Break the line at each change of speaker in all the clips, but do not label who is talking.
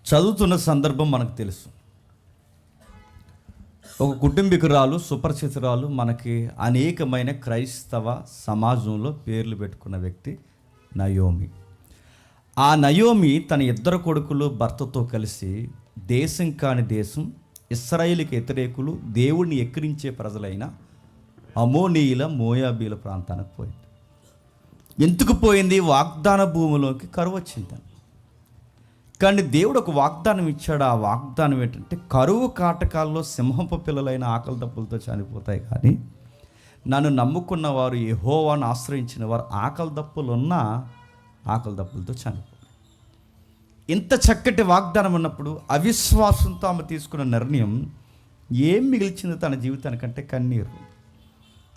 చదువుతున్న సందర్భం మనకు తెలుసు. ఒక కుటుంబీకురాలు, సుపరిచితురాలు, మనకి అనేకమైన క్రైస్తవ సమాజంలో పేర్లు పెట్టుకున్న వ్యక్తి నయోమి. ఆ నయోమి తన ఇద్దరు కొడుకులు భర్తతో కలిసి దేశం కాని దేశం, ఇశ్రాయేలుకి వ్యతిరేకులు, దేవుణ్ణి ఎక్కిరించే ప్రజలైన అమోనీయుల, మోయాబీల ప్రాంతానికి పోయింది. ఎందుకు పోయింది? వాగ్దాన భూమిలోకి కరువు వచ్చింది. కానీ దేవుడు ఒక వాగ్దానం ఇచ్చాడు. ఆ వాగ్దానం ఏంటంటే, కరువు కాటకాల్లో సింహపు పిల్లలైన ఆకలి దప్పులతో చనిపోతాయి, కానీ నన్ను నమ్ముకున్న వారు, యెహోవాను ఆశ్రయించిన వారు ఆకలి దప్పులతో చనిపోతారు. ఇంత చక్కటి వాగ్దానం ఉన్నప్పుడు అవిశ్వాసంతో ఆమె తీసుకున్న నిర్ణయం ఏం మిగిల్చింది తన జీవితానికంటే? కన్నీరు.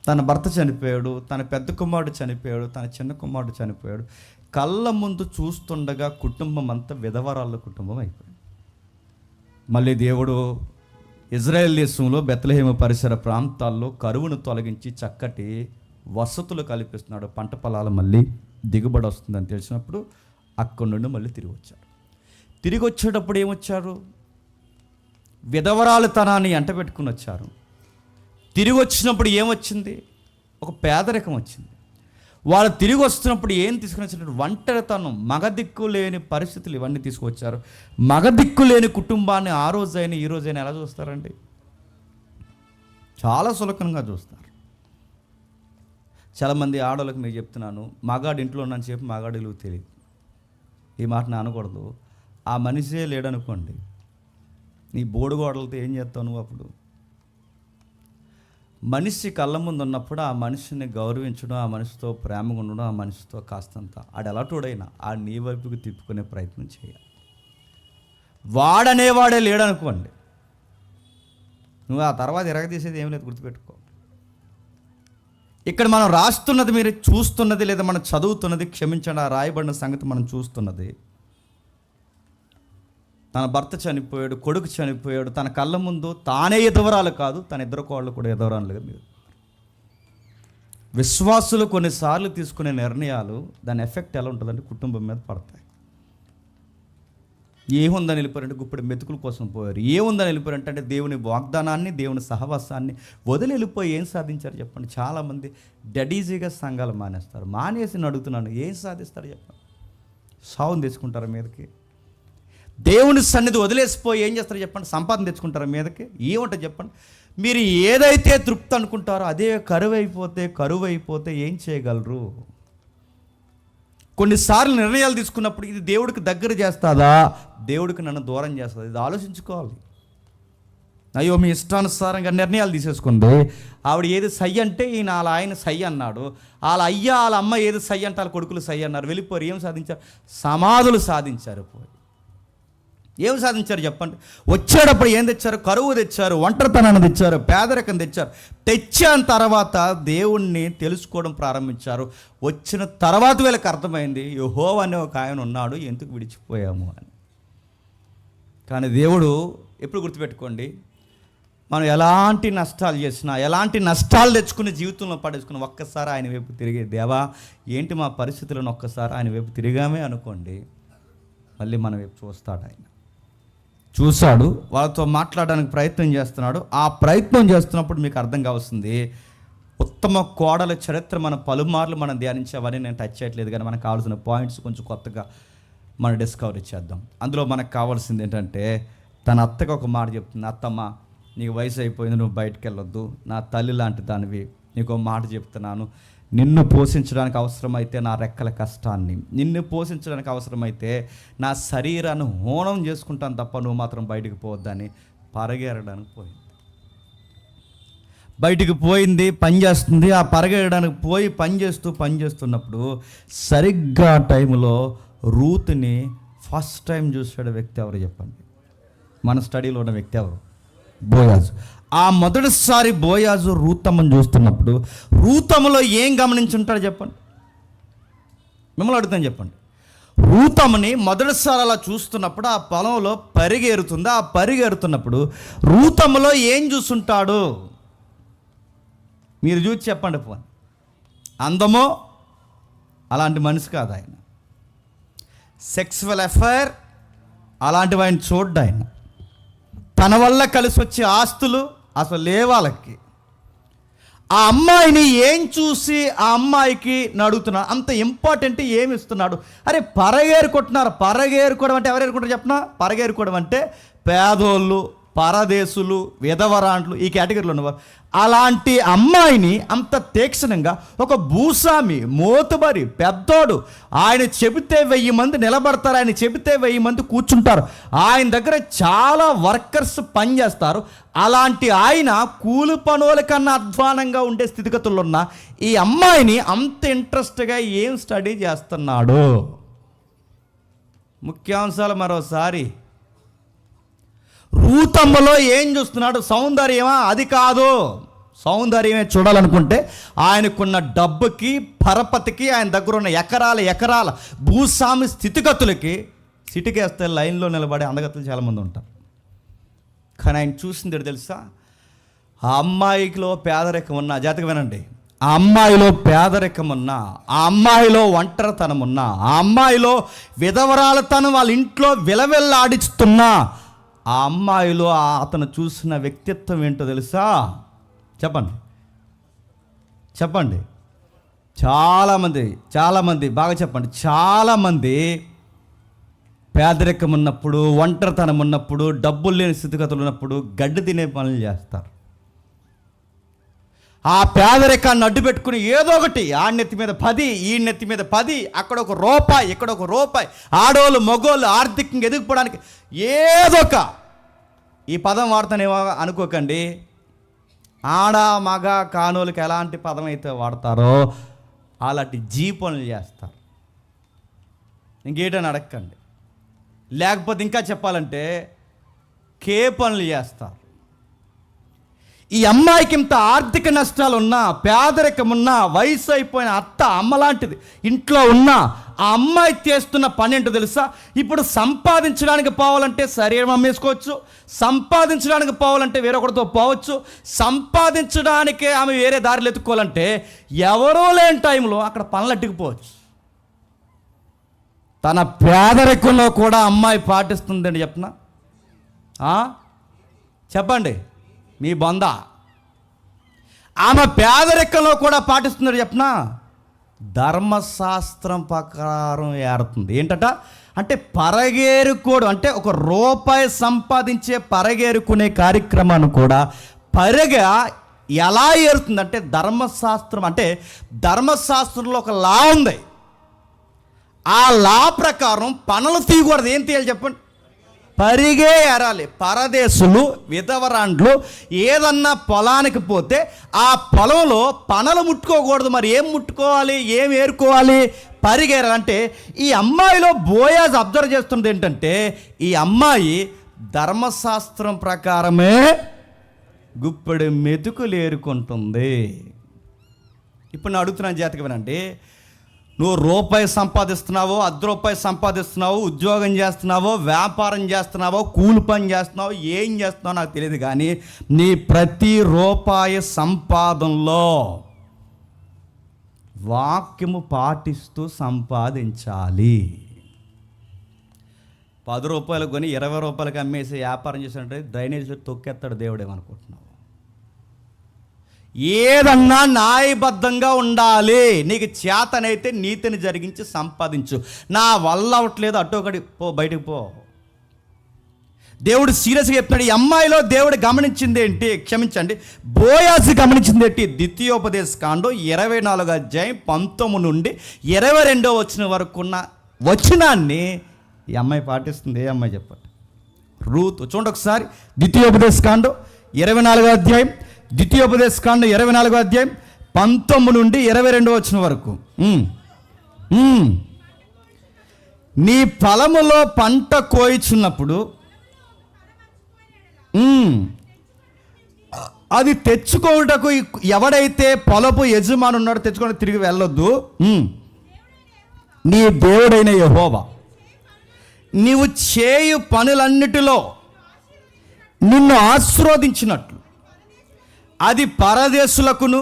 తన భర్త చనిపోయాడు, తన పెద్ద కుమారుడు చనిపోయాడు, తన చిన్న కుమారుడు చనిపోయాడు. కళ్ళ ముందు చూస్తుండగా కుటుంబం అంతా విధవరాళ్ళ కుటుంబం అయిపోయింది. మళ్ళీ దేవుడు ఇజ్రాయెల్ దేశంలో బెత్లెహేము పరిసర ప్రాంతాల్లో కరువును తొలగించి చక్కటి వసతులు కల్పిస్తున్నాడు. పంట పొలాలు మళ్ళీ దిగుబడి వస్తుందని తెలిసినప్పుడు అక్కడి నుండి మళ్ళీ తిరిగి వచ్చాడు. తిరిగి వచ్చేటప్పుడు ఏమొచ్చారు? విధవరాలుతనాన్ని ఎంట పెట్టుకుని వచ్చారు. తిరిగి వచ్చినప్పుడు ఏమొచ్చింది? ఒక పేదరికం వచ్చింది. వాళ్ళు తిరిగి వస్తున్నప్పుడు ఏం తీసుకుని వచ్చినట్టు? ఒంటరితనం, మగదిక్కు లేని పరిస్థితులు, ఇవన్నీ తీసుకువచ్చారు. మగదిక్కు లేని కుటుంబాన్ని ఆ రోజైనా ఈ రోజైనా ఎలా చూస్తారండి? చాలా సులకనంగా చూస్తారు. చాలామంది ఆడవాళ్ళకి మీకు చెప్తున్నాను, మగాడు ఇంట్లో ఉన్నాను చెప్పి మగాడు విలువ తెలియదు. ఈ మాట నా అనకూడదు. ఆ మనిషే లేడనుకోండి, నీ బోడుగోడలతో ఏం చేస్తావు నువ్వు? అప్పుడు మనిషి కళ్ళ ముందు ఉన్నప్పుడు ఆ మనిషిని గౌరవించడం, ఆ మనిషితో ప్రేమగా ఉండడం, ఆ మనిషితో కాస్తంత ఆడెలాటోడైనా ఆ నీ వైపుకి తిప్పుకునే ప్రయత్నం చేయాలి. వాడనేవాడే లేడనుకోండి, నువ్వు ఆ తర్వాత ఎరగదీసేది ఏం లేదు, గుర్తుపెట్టుకో. ఇక్కడ మనం రాస్తున్నది, మీరు చూస్తున్నది, లేదా మనం చదువుతున్నది, క్షమించండి, ఆ రాయబడిన సంగతి మనం చూస్తున్నది. తన భర్త చనిపోయాడు, కొడుకు చనిపోయాడు, తన కళ్ళ ముందు తానే ఎదవరాలు కాదు, తన ఇద్దరు కోళ్ళు కూడా ఎదవరాలుగా మీరు. విశ్వాసులు కొన్నిసార్లు తీసుకునే నిర్ణయాలు, దాని ఎఫెక్ట్ ఎలా ఉంటుందంటే కుటుంబం మీద పడతాయి. ఏముందని వెళ్ళిపోయారంటే గుప్పుడు మెతుకుల కోసం పోయారు. ఏముందని వెళ్ళిపోయారంటే అంటే దేవుని వాగ్దానాన్ని, దేవుని సహవాసాన్ని వదిలి వెళ్ళిపోయి ఏం సాధించారు చెప్పండి? చాలామంది డెడీజీగా సంఘాలు మానేస్తారు. మానేసి అడుగుతున్నాను, ఏం సాధిస్తారు చెప్పండి? సావును తెచ్చుకుంటారా మీదకి? దేవుని సన్నిధి వదిలేసిపోయి ఏం చేస్తారు చెప్పండి? సంపాదన తెచ్చుకుంటారా మీదకి? ఏముంటుంది చెప్పండి? మీరు ఏదైతే తృప్తి అనుకుంటారో అదే కరువు అయిపోతే ఏం చేయగలరు? కొన్నిసార్లు నిర్ణయాలు తీసుకున్నప్పుడు ఇది దేవుడికి దగ్గర చేస్తుందా, దేవుడికి నన్ను దూరం చేస్తుందా? ఇది ఆలోచించుకోవాలి. అయ్యో మీ ఇష్టానుసారంగా నిర్ణయాలు తీసేసుకుంది. ఆవిడ ఏది సై అంటే ఈయన వాళ్ళ ఆయన సై అన్నాడు, వాళ్ళ అయ్య వాళ్ళ అమ్మ ఏది సై అంటే వాళ్ళ కొడుకులు సై అన్నారు. వెళ్ళిపోరు. ఏం సాధించారు? సమాధులు సాధించారు. ఏం సాధించారు చెప్పండి? వచ్చేటప్పుడు ఏం తెచ్చారు? కరువు తెచ్చారు, ఒంటరితనాన్ని తెచ్చారు, పేదరికం తెచ్చారు. తెచ్చిన తర్వాత దేవుణ్ణి తెలుసుకోవడం ప్రారంభించారు. వచ్చిన తర్వాత వీళ్ళకి అర్థమైంది, యెహోవా అనే ఒక ఆయన ఉన్నాడు, ఎందుకు విడిచిపోయాము అని. కానీ దేవుడు ఎప్పుడు గుర్తుపెట్టుకోండి, మనం ఎలాంటి నష్టాలు చేసినా, ఎలాంటి నష్టాలు తెచ్చుకుని జీవితంలో పడేసుకుని ఒక్కసారి ఆయన వైపు తిరిగి, దేవా ఏంటి మా పరిస్థితులను ఒక్కసారి ఆయన వైపు తిరిగామే అనుకోండి, మళ్ళీ మన వైపు చూస్తాడు. ఆయన చూశాడు, వాళ్ళతో మాట్లాడడానికి ప్రయత్నం చేస్తున్నాడు. ఆ ప్రయత్నం చేస్తున్నప్పుడు మీకు అర్థం కావాల్సింది, ఉత్తమ కోడల చరిత్ర మనం పలుమార్లు మనం ధ్యానించేవని నేను టచ్ చేయట్లేదు, కానీ మనకు కావాల్సిన పాయింట్స్ కొంచెం కొత్తగా మనం డిస్కవరీ చేద్దాం. అందులో మనకు కావాల్సింది ఏంటంటే, తన అత్తకు ఒక మాట చెప్తుంది, అత్తమ్మ నీకు వయసు అయిపోయింది, నువ్వు బయటికి వెళ్ళొద్దు, నా తల్లి లాంటి దానివి, నీకు ఒక మాట చెప్తున్నాను, నిన్ను పోషించడానికి అవసరమైతే నా రెక్కల కష్టాన్ని, నిన్ను పోషించడానికి అవసరమైతే నా శరీరాన్ని హోనం చేసుకుంటాను తప్ప నువ్వు మాత్రం బయటికి పోవద్దని పరిగెరడానికి పోయింది. బయటికి పోయింది, పని చేస్తుంది. ఆ పరిగెరడానికి పోయి పని చేస్తున్నప్పుడు సరిగ్గా టైంలో రూత్ని ఫస్ట్ టైం చూసాడు వ్యక్తి ఎవరు చెప్పండి? మన స్టడీలో ఉన్న వ్యక్తి ఎవరు? బోయాజు. ఆ మొదటిసారి బోయాజు రూతమ్మను చూస్తున్నప్పుడు రూతమ్మలో ఏం గమనించుంటాడు చెప్పండి? మిమ్మల్ని అడుగుతాను చెప్పండి. రూతమ్మని మొదటిసారి అలా చూస్తున్నప్పుడు ఆ పొలంలో పరిగెరుతుంది. ఆ పరిగెరుతున్నప్పుడు రూతమ్మలో ఏం చూస్తుంటాడు? మీరు చూసి చెప్పండి. పోనీ అందమో అలాంటి మనిషి కాదు ఆయన. సెక్సువల్ అఫైర్ అలాంటివి ఆయన చూడ్డు. ఆయన తన వల్ల కలిసి వచ్చే ఆస్తులు అసలు లేవాళ్ళకి. ఆ అమ్మాయిని ఏం చూసి ఆ అమ్మాయికి అడుగుతున్నాడు? అంత ఇంపార్టెంట్ ఏమి ఇస్తున్నాడు? అరే పరగేరుకుంటున్నారు. పరగేరుకోవడం అంటే ఎవరు ఏరుకుంటారు చెప్పనా? పరగేరుకోవడం అంటే పేదోళ్ళు, పరదేశులు, విధవరాండ్లు, ఈ కేటగిరీలో ఉన్నవారు. అలాంటి అమ్మాయిని అంత తీక్షణంగా ఒక భూస్వామి, మోతుబరి, పెద్దోడు, ఆయన చెబితే 1000 మంది నిలబడతారు, ఆయన చెబితే 1000 మంది కూర్చుంటారు, ఆయన దగ్గర చాలా వర్కర్స్ పనిచేస్తారు. అలాంటి ఆయన కూలి పనుల కన్నా అధ్వానంగా ఉండే స్థితిగతుల్లో ఉన్న ఈ అమ్మాయిని అంత ఇంట్రెస్ట్గా ఏం స్టడీ చేస్తున్నాడు? ముఖ్యాంశాలు మరోసారి. రూతమ్మలో ఏం చూస్తున్నాడు? సౌందర్యమా? అది కాదు. సౌందర్యమే చూడాలనుకుంటే ఆయనకున్న డబ్బుకి, పరపతికి, ఆయన దగ్గర ఉన్న ఎకరాల భూస్వామి స్థితిగతులకి సిటికేస్తే లైన్లో నిలబడే అందగతులు చాలామంది ఉంటారు. కానీ ఆయన చూసింది తెలుసా? ఆ అమ్మాయిలో పేదరికం ఉన్న, జాతకం వినండి, ఆ అమ్మాయిలో పేదరికం ఉన్నా, ఆ అమ్మాయిలో ఒంటరితనం ఉన్నా, ఆ అమ్మాయిలో విధవరాలతనం వాళ్ళ ఇంట్లో విలవిల్లాడిస్తున్నా, ఆ అమ్మాయిలో అతను చూసిన వ్యక్తిత్వం ఏంటో తెలుసా? చెప్పండి. చాలామంది బాగా చెప్పండి. చాలామంది పేదరికం ఉన్నప్పుడు, ఒంటరితనం ఉన్నప్పుడు, డబ్బులు లేని స్థితిగతులు ఉన్నప్పుడు గడ్డి తినే పనులు చేస్తారు. ఆ పేదరికాన్ని అడ్డు పెట్టుకుని ఏదో ఒకటి, ఆడనెత్తి మీద 10, ఈ నెత్తి మీద 10, అక్కడ ఒక రూపాయి, ఇక్కడ ఒక రూపాయి, ఆడోళ్ళు మగోళ్ళు ఆర్థికంగా ఎదిగిపోవడానికి ఏదొక, ఈ పదం వాడతానేమో అనుకోకండి, ఆడ మగ కానోళ్ళకి ఎలాంటి పదం అయితే వాడతారో అలాంటి పనులు చేస్తారు. ఇంకేటని అడగండి. లేకపోతే ఇంకా చెప్పాలంటే పనులు చేస్తారు. ఈ అమ్మాయికి ఇంత ఆర్థిక నష్టాలు ఉన్నా, పేదరికం ఉన్నా, వయసు అయిపోయిన అత్త అమ్మలాంటిది ఇంట్లో ఉన్నా, ఆ అమ్మాయి చేస్తున్న పని ఏంటో తెలుసా? ఇప్పుడు సంపాదించడానికి పోవాలంటే శరీరం అమ్మేసుకోవచ్చు, సంపాదించడానికి పోవాలంటే వేరొకరితో పోవచ్చు, సంపాదించడానికే ఆమె వేరే దారిలో ఎత్తుకోవాలంటే ఎవరో లేని టైంలో అక్కడ పనులు అడ్డుకుపోవచ్చు. తన పేదరికంలో కూడా అమ్మాయి పాటిస్తుందండి. చెప్పండి మీ బొంద. ఆమె పేదరికంలో కూడా పాటిస్తున్నారు. ధర్మశాస్త్రం ప్రకారం ఏరుతుంది. ఏంటట అంటే పరగేరుకోడు, అంటే ఒక రూపాయి సంపాదించే పరగేరుకునే కార్యక్రమాన్ని కూడా పరగా ఎలా ఏరుతుందంటే ధర్మశాస్త్రం, అంటే ధర్మశాస్త్రంలో ఒక లా ఉంది. ఆ లా ప్రకారం పనులు తీయకూడదు. ఏం తీయాలి చెప్పండి? పరిగే ఏరాలి. పరదేశులు, విధవరాండ్లు ఏదన్నా పొలానికి పోతే ఆ పొలంలో పనలు ముట్టుకోకూడదు. మరి ఏం ముట్టుకోవాలి, ఏం ఏరుకోవాలి? పరిగేరాలంటే ఈ అమ్మాయిలో బోయాజ్ అబ్జర్వ్ చేస్తున్నది ఏంటంటే, ఈ అమ్మాయి ధర్మశాస్త్రం ప్రకారమే గుప్పెడు మెతుకులు ఏరుకుంటుంది. ఇప్పుడు నేను అడుగుతున్నాను, జాతక వినండి. నువ్వు రూపాయి సంపాదిస్తున్నావో, ₹10 సంపాదిస్తున్నావో, ఉద్యోగం చేస్తున్నావో, వ్యాపారం చేస్తున్నావో, కూలి పని చేస్తున్నావో, ఏం చేస్తున్నావో నాకు తెలియదు, కానీ నీ ప్రతి రూపాయి సంపాదనలో వాక్యము పాటిస్తూ సంపాదించాలి. ₹10 కొని ₹20 అమ్మేసి వ్యాపారం చేసినట్టు డ్రైనేజ్లో తొక్కేస్తాడు దేవుడేమనుకుంటున్నావు? ఏదన్నా న్యాయబద్ధంగా ఉండాలి. నీకు చేతనైతే నీతిని జరిగించి సంపాదించు. నా వల్ల అవ్వట్లేదు, అటొకటి పో, బయటకు పో. దేవుడు సీరియస్గా చెప్తున్నాడు. ఈ అమ్మాయిలో దేవుడు గమనించింది ఏంటి? క్షమించండి, బోయాజు గమనించింది ఏంటి? ద్వితీయోపదేశకాండం 24వ అధ్యాయం 19 నుండి 22వ వచనం వరకు ఉన్న వచనాన్ని ఈ అమ్మాయి పాటిస్తుంది. ఏ అమ్మాయి చెప్పండి? రూతు. చూడండి ఒకసారి, ద్వితీయోపదేశకాండం 24వ అధ్యాయం, ద్వితీయోపదేశకాండం 24వ అధ్యాయం 19 నుండి 22వ వచనం వరకు. నీ పొలములో పంట కోయిచున్నప్పుడు అది తెచ్చుకోవటకు ఎవడైతే పొలపు యజమాని ఉన్నాడో తెచ్చుకొని తిరిగి వెళ్ళొద్దు. నీ దేవుడైన యెహోవా నీవు చేయు పనులన్నిటిలో నిన్ను ఆశీర్వదించినట్లు అది పరదేశులకును,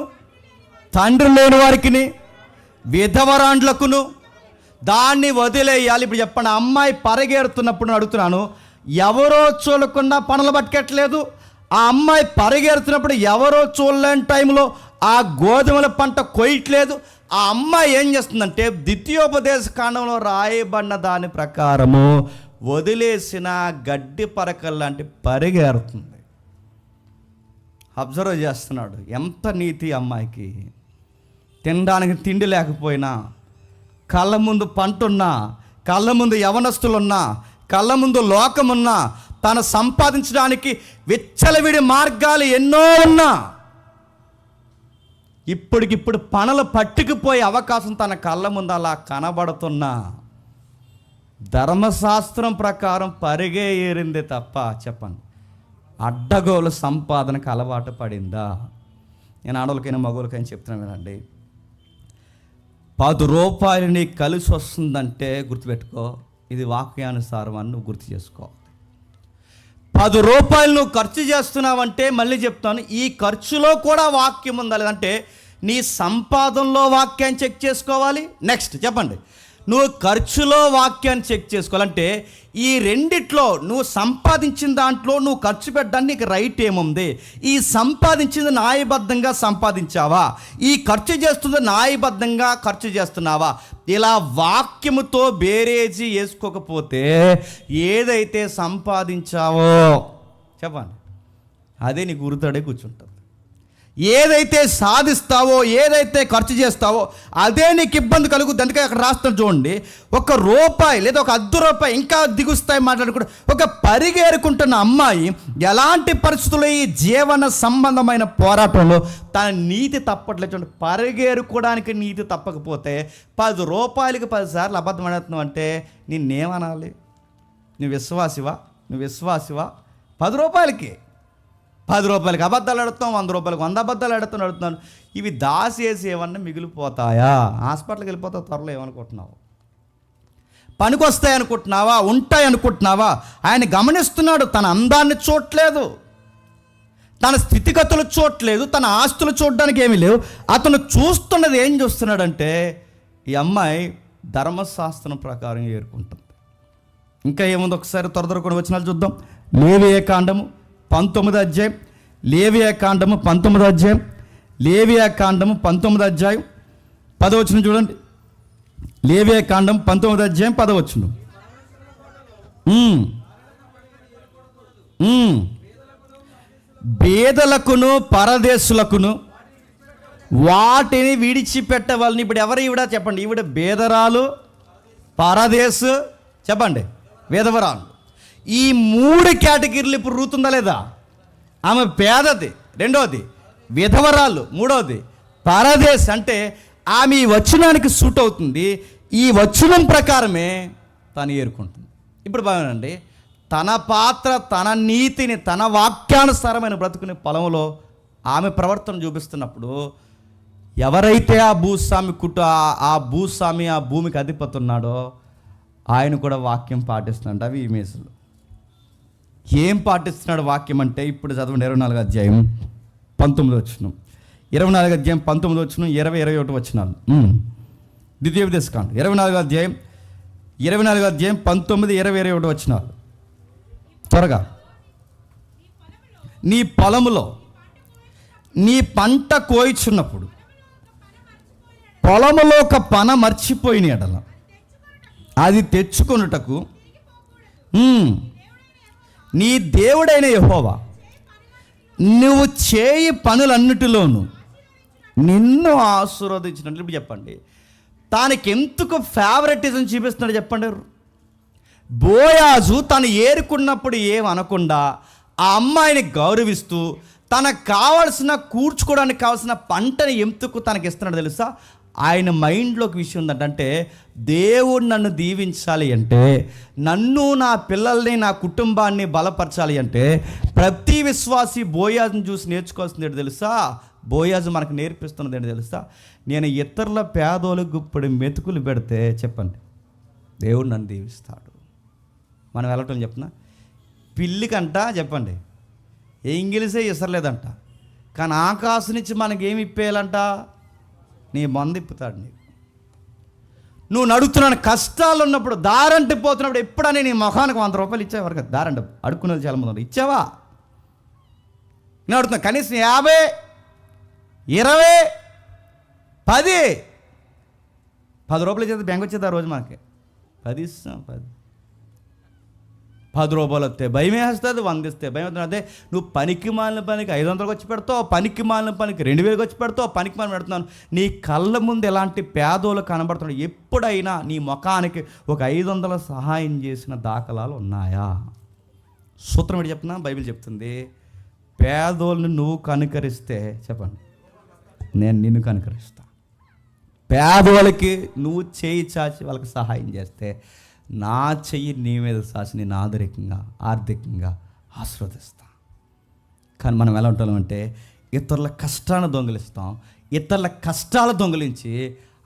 తండ్రి లేని వారికిని, విధవరాండ్లకును, దాన్ని వదిలేయాలి. ఇప్పుడు చెప్పండి, అమ్మాయి పరిగెడుతున్నప్పుడు నేను అడుగుతున్నాను, ఎవరో చూడకుండా పనులు పట్టుకెట్టలేదు. ఆ అమ్మాయి పరిగెడుతున్నప్పుడు ఎవరో చూడలేని టైంలో ఆ గోధుమల పంట కొయ్యట్లేదు. ఆ అమ్మాయి ఏం చేస్తుందంటే ద్వితీయోపదేశ కాండంలో రాయబడిన దాని ప్రకారము వదిలేసిన గడ్డి పరకల్లాంటి పరిగెడుతుంది. అబ్జర్వ్ చేస్తున్నాడు. ఎంత నీతి అమ్మాయికి. తినడానికి తిండి లేకపోయినా, కళ్ళ ముందు పంటున్నా, కళ్ళ ముందు యవనస్తులున్నా, కళ్ళ ముందు లోకమున్నా, తను సంపాదించడానికి విచ్చలవిడి మార్గాలు ఎన్నో ఉన్నా, ఇప్పటికిప్పుడు పనులు పట్టుకుపోయే అవకాశం తన కళ్ళ ముందు అలా కనబడుతున్నా, ధర్మశాస్త్రం ప్రకారం పరిగే ఏరిందే తప్ప చెప్పండి అడ్డగోలు సంపాదనకు అలవాటు పడిందా? నేను ఆడవాళ్ళకైనా మగవాళ్ళకైనా చెప్తున్నాను వినండి. 10 రూపాయలు నీకు కలిసి వస్తుందంటే గుర్తుపెట్టుకో, ఇది వాక్యానుసారం అని నువ్వు గుర్తు చేసుకో. 10 రూపాయలు నువ్వు ఖర్చు చేస్తున్నావంటే మళ్ళీ చెప్తాను, ఈ ఖర్చులో కూడా వాక్యం ఉందా లేదంటే నీ సంపాదనలో వాక్యాన్ని చెక్ చేసుకోవాలి. నెక్స్ట్ చెప్పండి, నువ్వు ఖర్చులో వాక్యాన్ని చెక్ చేసుకోవాలంటే ఈ రెండిట్లో నువ్వు సంపాదించిన దాంట్లో నువ్వు ఖర్చు పెట్టడానికి నీకు రైట్ ఏముంది? ఈ సంపాదించింది న్యాయబద్ధంగా సంపాదించావా? ఈ ఖర్చు చేస్తుంది న్యాయబద్ధంగా ఖర్చు చేస్తున్నావా? ఇలా వాక్యముతో బేరేజీ వేసుకోకపోతే ఏదైతే సంపాదించావో చెప్పండి అదే నీకు గుర్తుడే కూర్చుంటుంది. ఏదైతే సాధిస్తావో, ఏదైతే ఖర్చు చేస్తావో అదే నీకు ఇబ్బంది కలుగుతుంది. అందుకే అక్కడ రాస్తాను చూడండి, 1 రూపాయి లేదా 1 అర్ధ రూపాయి ఇంకా దిగుస్తాయి మాట్లాడుకుంటూ ఒక పరిగేరుకుంటున్న అమ్మాయి ఎలాంటి పరిస్థితుల్లో ఈ జీవన సంబంధమైన పోరాటంలో తన నీతి తప్పట్లేదు. చూడండి, పరిగేరుకోవడానికి నీతి తప్పకపోతే 10 రూపాయలకి 10 సార్లు అబద్ధం ఆడుతున్నావు అంటే నిన్నేమనాలి? నువ్వు విశ్వాసివా? 10 రూపాయలకి 10 రూపాయలకి అబద్ధాలు ఆడుతాం, 100 రూపాయలకి 100 అబద్ధాలు అడుతున్నాను. ఇవి దాసేసి ఏమన్నా మిగిలిపోతాయా? హాస్పిటల్కి వెళ్ళిపోతావు త్వరలో. ఏమనుకుంటున్నావు? పనికి వస్తాయి అనుకుంటున్నావా? ఉంటాయి అనుకుంటున్నావా? ఆయన గమనిస్తున్నాడు. తన అందాన్ని చూడట్లేదు, తన స్థితిగతులు చూడట్లేదు, తన ఆస్తులు చూడడానికి ఏమీ లేవు. అతను చూస్తున్నది ఏం చూస్తున్నాడంటే ఈ అమ్మాయి ధర్మశాస్త్రం ప్రకారం ఏరుకుంటుంది. ఇంకా ఏముంది ఒకసారి త్వరకొని వచనాలు చూద్దాం. లేవియా కాండము 19వ అధ్యాయం, లేవియా కాండము 19వ అధ్యాయం, లేవియా కాండము 19వ అధ్యాయం 10వ వచనం చూడండి. లేవియా కాండం 19వ అధ్యాయం 10వ వచనం. బేదలకును పరదేశులకును వాటిని విడిచిపెట్టవాలని. ఇప్పుడు ఎవరు ఈవిడ చెప్పండి? ఈవిడ బేదరాలు, పరదేశు చెప్పండి, వేదవరాలు. ఈ 3 కేటగిరీలు ఇప్పుడు రూతుందా లేదా? ఆమె పేదది, రెండవది విధవరాలు, మూడవది పరదేశ్. అంటే ఆమె ఈ వచనానికి సూట్ అవుతుంది. ఈ వచనం ప్రకారమే తను ఏరుకుంటుంది. ఇప్పుడు బాగానండి, తన పాత్ర, తన నీతిని, తన వాక్యానుసారమైన బ్రతుకుని పొలంలో ఆమె ప్రవర్తన చూపిస్తున్నప్పుడు ఎవరైతే ఆ భూస్వామి ఆ భూమికి అధిపతి ఉన్నాడో ఆయన కూడా వాక్యం పాటిస్తున్నాడు. అవి ఇమేజ్లు ఏం పాటిస్తున్నాడు వాక్యం అంటే ఇప్పుడు చదవండి. 24వ అధ్యాయం 19వ వచనం, 24వ అధ్యాయం 19వ వచనం, 20, 21 వచనాలు. ద్వితీయోపదేశ కాండం 24వ అధ్యాయం 19, 20, 21 వచనాలు. త్వరగా. నీ పొలములో నీ పంట కోయిచున్నప్పుడు పొలములో ఒక పన మర్చిపోయిన ఎడల అది తెచ్చుకొనుటకు నీ దేవుడైన యెహోవా నువ్వు చేయి పనులన్నిటిలోనూ నిన్ను ఆశీర్వదించినట్లు. ఇప్పుడు చెప్పండి, తనకి ఎందుకు ఫేవరెటిజం చూపిస్తున్నాడు చెప్పండి? బోయాజు తను ఏరుకున్నప్పుడు ఏమనకుండా ఆ అమ్మాయిని గౌరవిస్తూ తనకు కావాల్సిన కూర్చుకోవడానికి కావాల్సిన పంటని ఎందుకు తనకి ఇస్తున్నాడు తెలుసా? ఆయన మైండ్లోకి విషయం ఉందంటే దేవుడు నన్ను దీవించాలి అంటే, నన్ను, నా పిల్లల్ని, నా కుటుంబాన్ని బలపరచాలి అంటే ప్రతి విశ్వాసి బోయాజుని చూసి నేర్చుకోవాల్సింది ఏంటి తెలుసా? బోయాజు మనకు నేర్పిస్తున్నది ఏంటి తెలుసా? నేను ఇతరుల పేదోళ్ళకు గుప్పడి మెతుకులు పెడితే చెప్పండి దేవుడు నన్ను దీవిస్తాడు. మనం వెళ్ళటం చెప్పిన పిల్లికంట చెప్పండి ఇంగిలిసే ఇసరలేదంట, కానీ ఆకాశం నుంచి మనకేమి ఇప్పేయాలంట? నీ మంద ఇప్పుతాడు నీకు. నువ్వు నడుస్తున్నాను కష్టాలు ఉన్నప్పుడు, దారంటే పోతున్నప్పుడు ఎప్పుడని నీ ముఖానికి 100 రూపాయలు ఇచ్చేవారు కదా, దారంటే అడుక్కునేది చాలా మంది ఇచ్చావా? నేను అడుగుతున్నా, కనీసం 50, 20, 10 రూపాయలు ఇచ్చేది బ్యాంక్ వచ్చేది ఆ రోజు మనకి 10 ఇస్తాం. 10 రూపాయలు వస్తే భయం వేస్తుంది, 100 ఇస్తే భయం అవుతుంది. అదే నువ్వు పనికి మాలిన పనికి 500 వచ్చి పెడతావు, పనికి మాలిన పనికి 2000 వచ్చి పెడతావు, పనికి మాలిన పెడుతున్నాను. నీ కళ్ళ ముందు ఎలాంటి పేదోళ్ళు కనబడుతున్నాడు? ఎప్పుడైనా నీ ముఖానికి ఒక 500 సహాయం చేసిన దాఖలాలు ఉన్నాయా? సూత్రం ఏంటి చెప్తున్నా? బైబిల్ చెప్తుంది, పేదోళ్ళని నువ్వు కనుకరిస్తే, చెప్పండి, నేను నిన్ను కనుకరిస్తా. పేదోళ్ళకి నువ్వు చేయి చాచి వాళ్ళకి సహాయం చేస్తే, నా చెయ్యి నీ మీద సాచి నేను ఆర్థికంగా ఆశీర్వదిస్తా. కానీ మనం ఎలా ఉంటామంటే ఇతరుల కష్టాన్ని దొంగిలిస్తాం, ఇతరుల కష్టాలు దొంగిలించి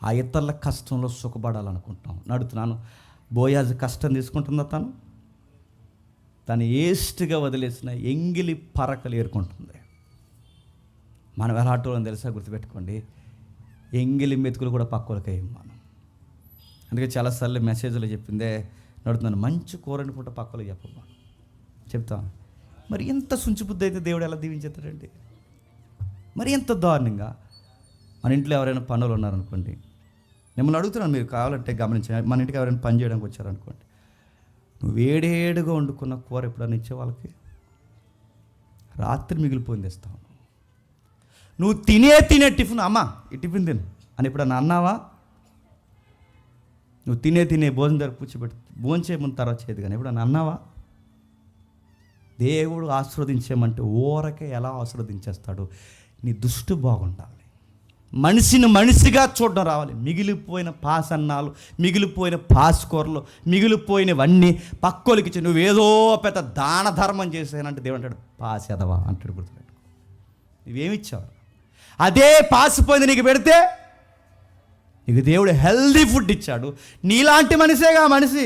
ఆ ఇతరుల కష్టంలో సుఖపడాలనుకుంటాం. నడుతున్నాను, బోయాజు కష్టం తీసుకుంటుందా? తను వేస్ట్గా వదిలేసిన ఎంగిలి పరకలు ఏరుకుంటుంది. మనం ఎలా ఆటోలని తెలుసా? గుర్తుపెట్టుకోండి, ఎంగిలి మెతుకులు కూడా పక్కలకే మనం. అందుకే చాలాసార్లు మెసేజ్లో చెప్పిందే నడుతున్నాను, మంచి కూరని పూట పక్కలో చెప్పమ్మా చెప్తాను. మరి ఎంత సుంచిబుద్ధి అయితే దేవుడు ఎలా దీవించేస్తాడండి? మరి ఎంత దారుణంగా. మన ఇంట్లో ఎవరైనా పనులు ఉన్నారనుకోండి, మిమ్మల్ని అడుగుతున్నాను, మీరు కావాలంటే గమనించండి. మన ఇంటికి ఎవరైనా పని చేయడానికి వచ్చారనుకోండి, నువ్వు వేడేడుగా వండుకున్న కూర ఎప్పుడైనా ఇచ్చే వాళ్ళకి? రాత్రి మిగిలిపోయింది ఇస్తావు. నువ్వు తినే టిఫిన్, అమ్మా ఈ టిఫిన్ తిను అని ఎప్పుడన్నా అన్నావా? నువ్వు తినే భోజనం దగ్గర కూర్చోబెట్టి భోజనం చేయమని తర్వాత చేయదు, కానీ ఎప్పుడన్నా అన్నావా? దేవుడు ఆశీర్వదించేమంటే ఊరకే ఎలా ఆశీర్వదించేస్తాడు? నీ దృష్టి బాగుండాలి, మనిషిని మనిషిగా చూడడం రావాలి. మిగిలిపోయిన పాసన్నాలు, మిగిలిపోయిన పాస్కూరలు, మిగిలిపోయినవన్నీ పక్కోలికి ఇచ్చి నువ్వేదో పెద్ద దాన ధర్మం చేసానంటే దేవుడు అంటాడు, పాసేదవా అంటాడు. గుర్తుపెట్టుకో, నువ్వేమిచ్చావు? అదే పాసిపోయింది నీకు పెడితే నీకు దేవుడు హెల్దీ ఫుడ్ ఇచ్చాడు. నీలాంటి మనిషేగా మనిషి,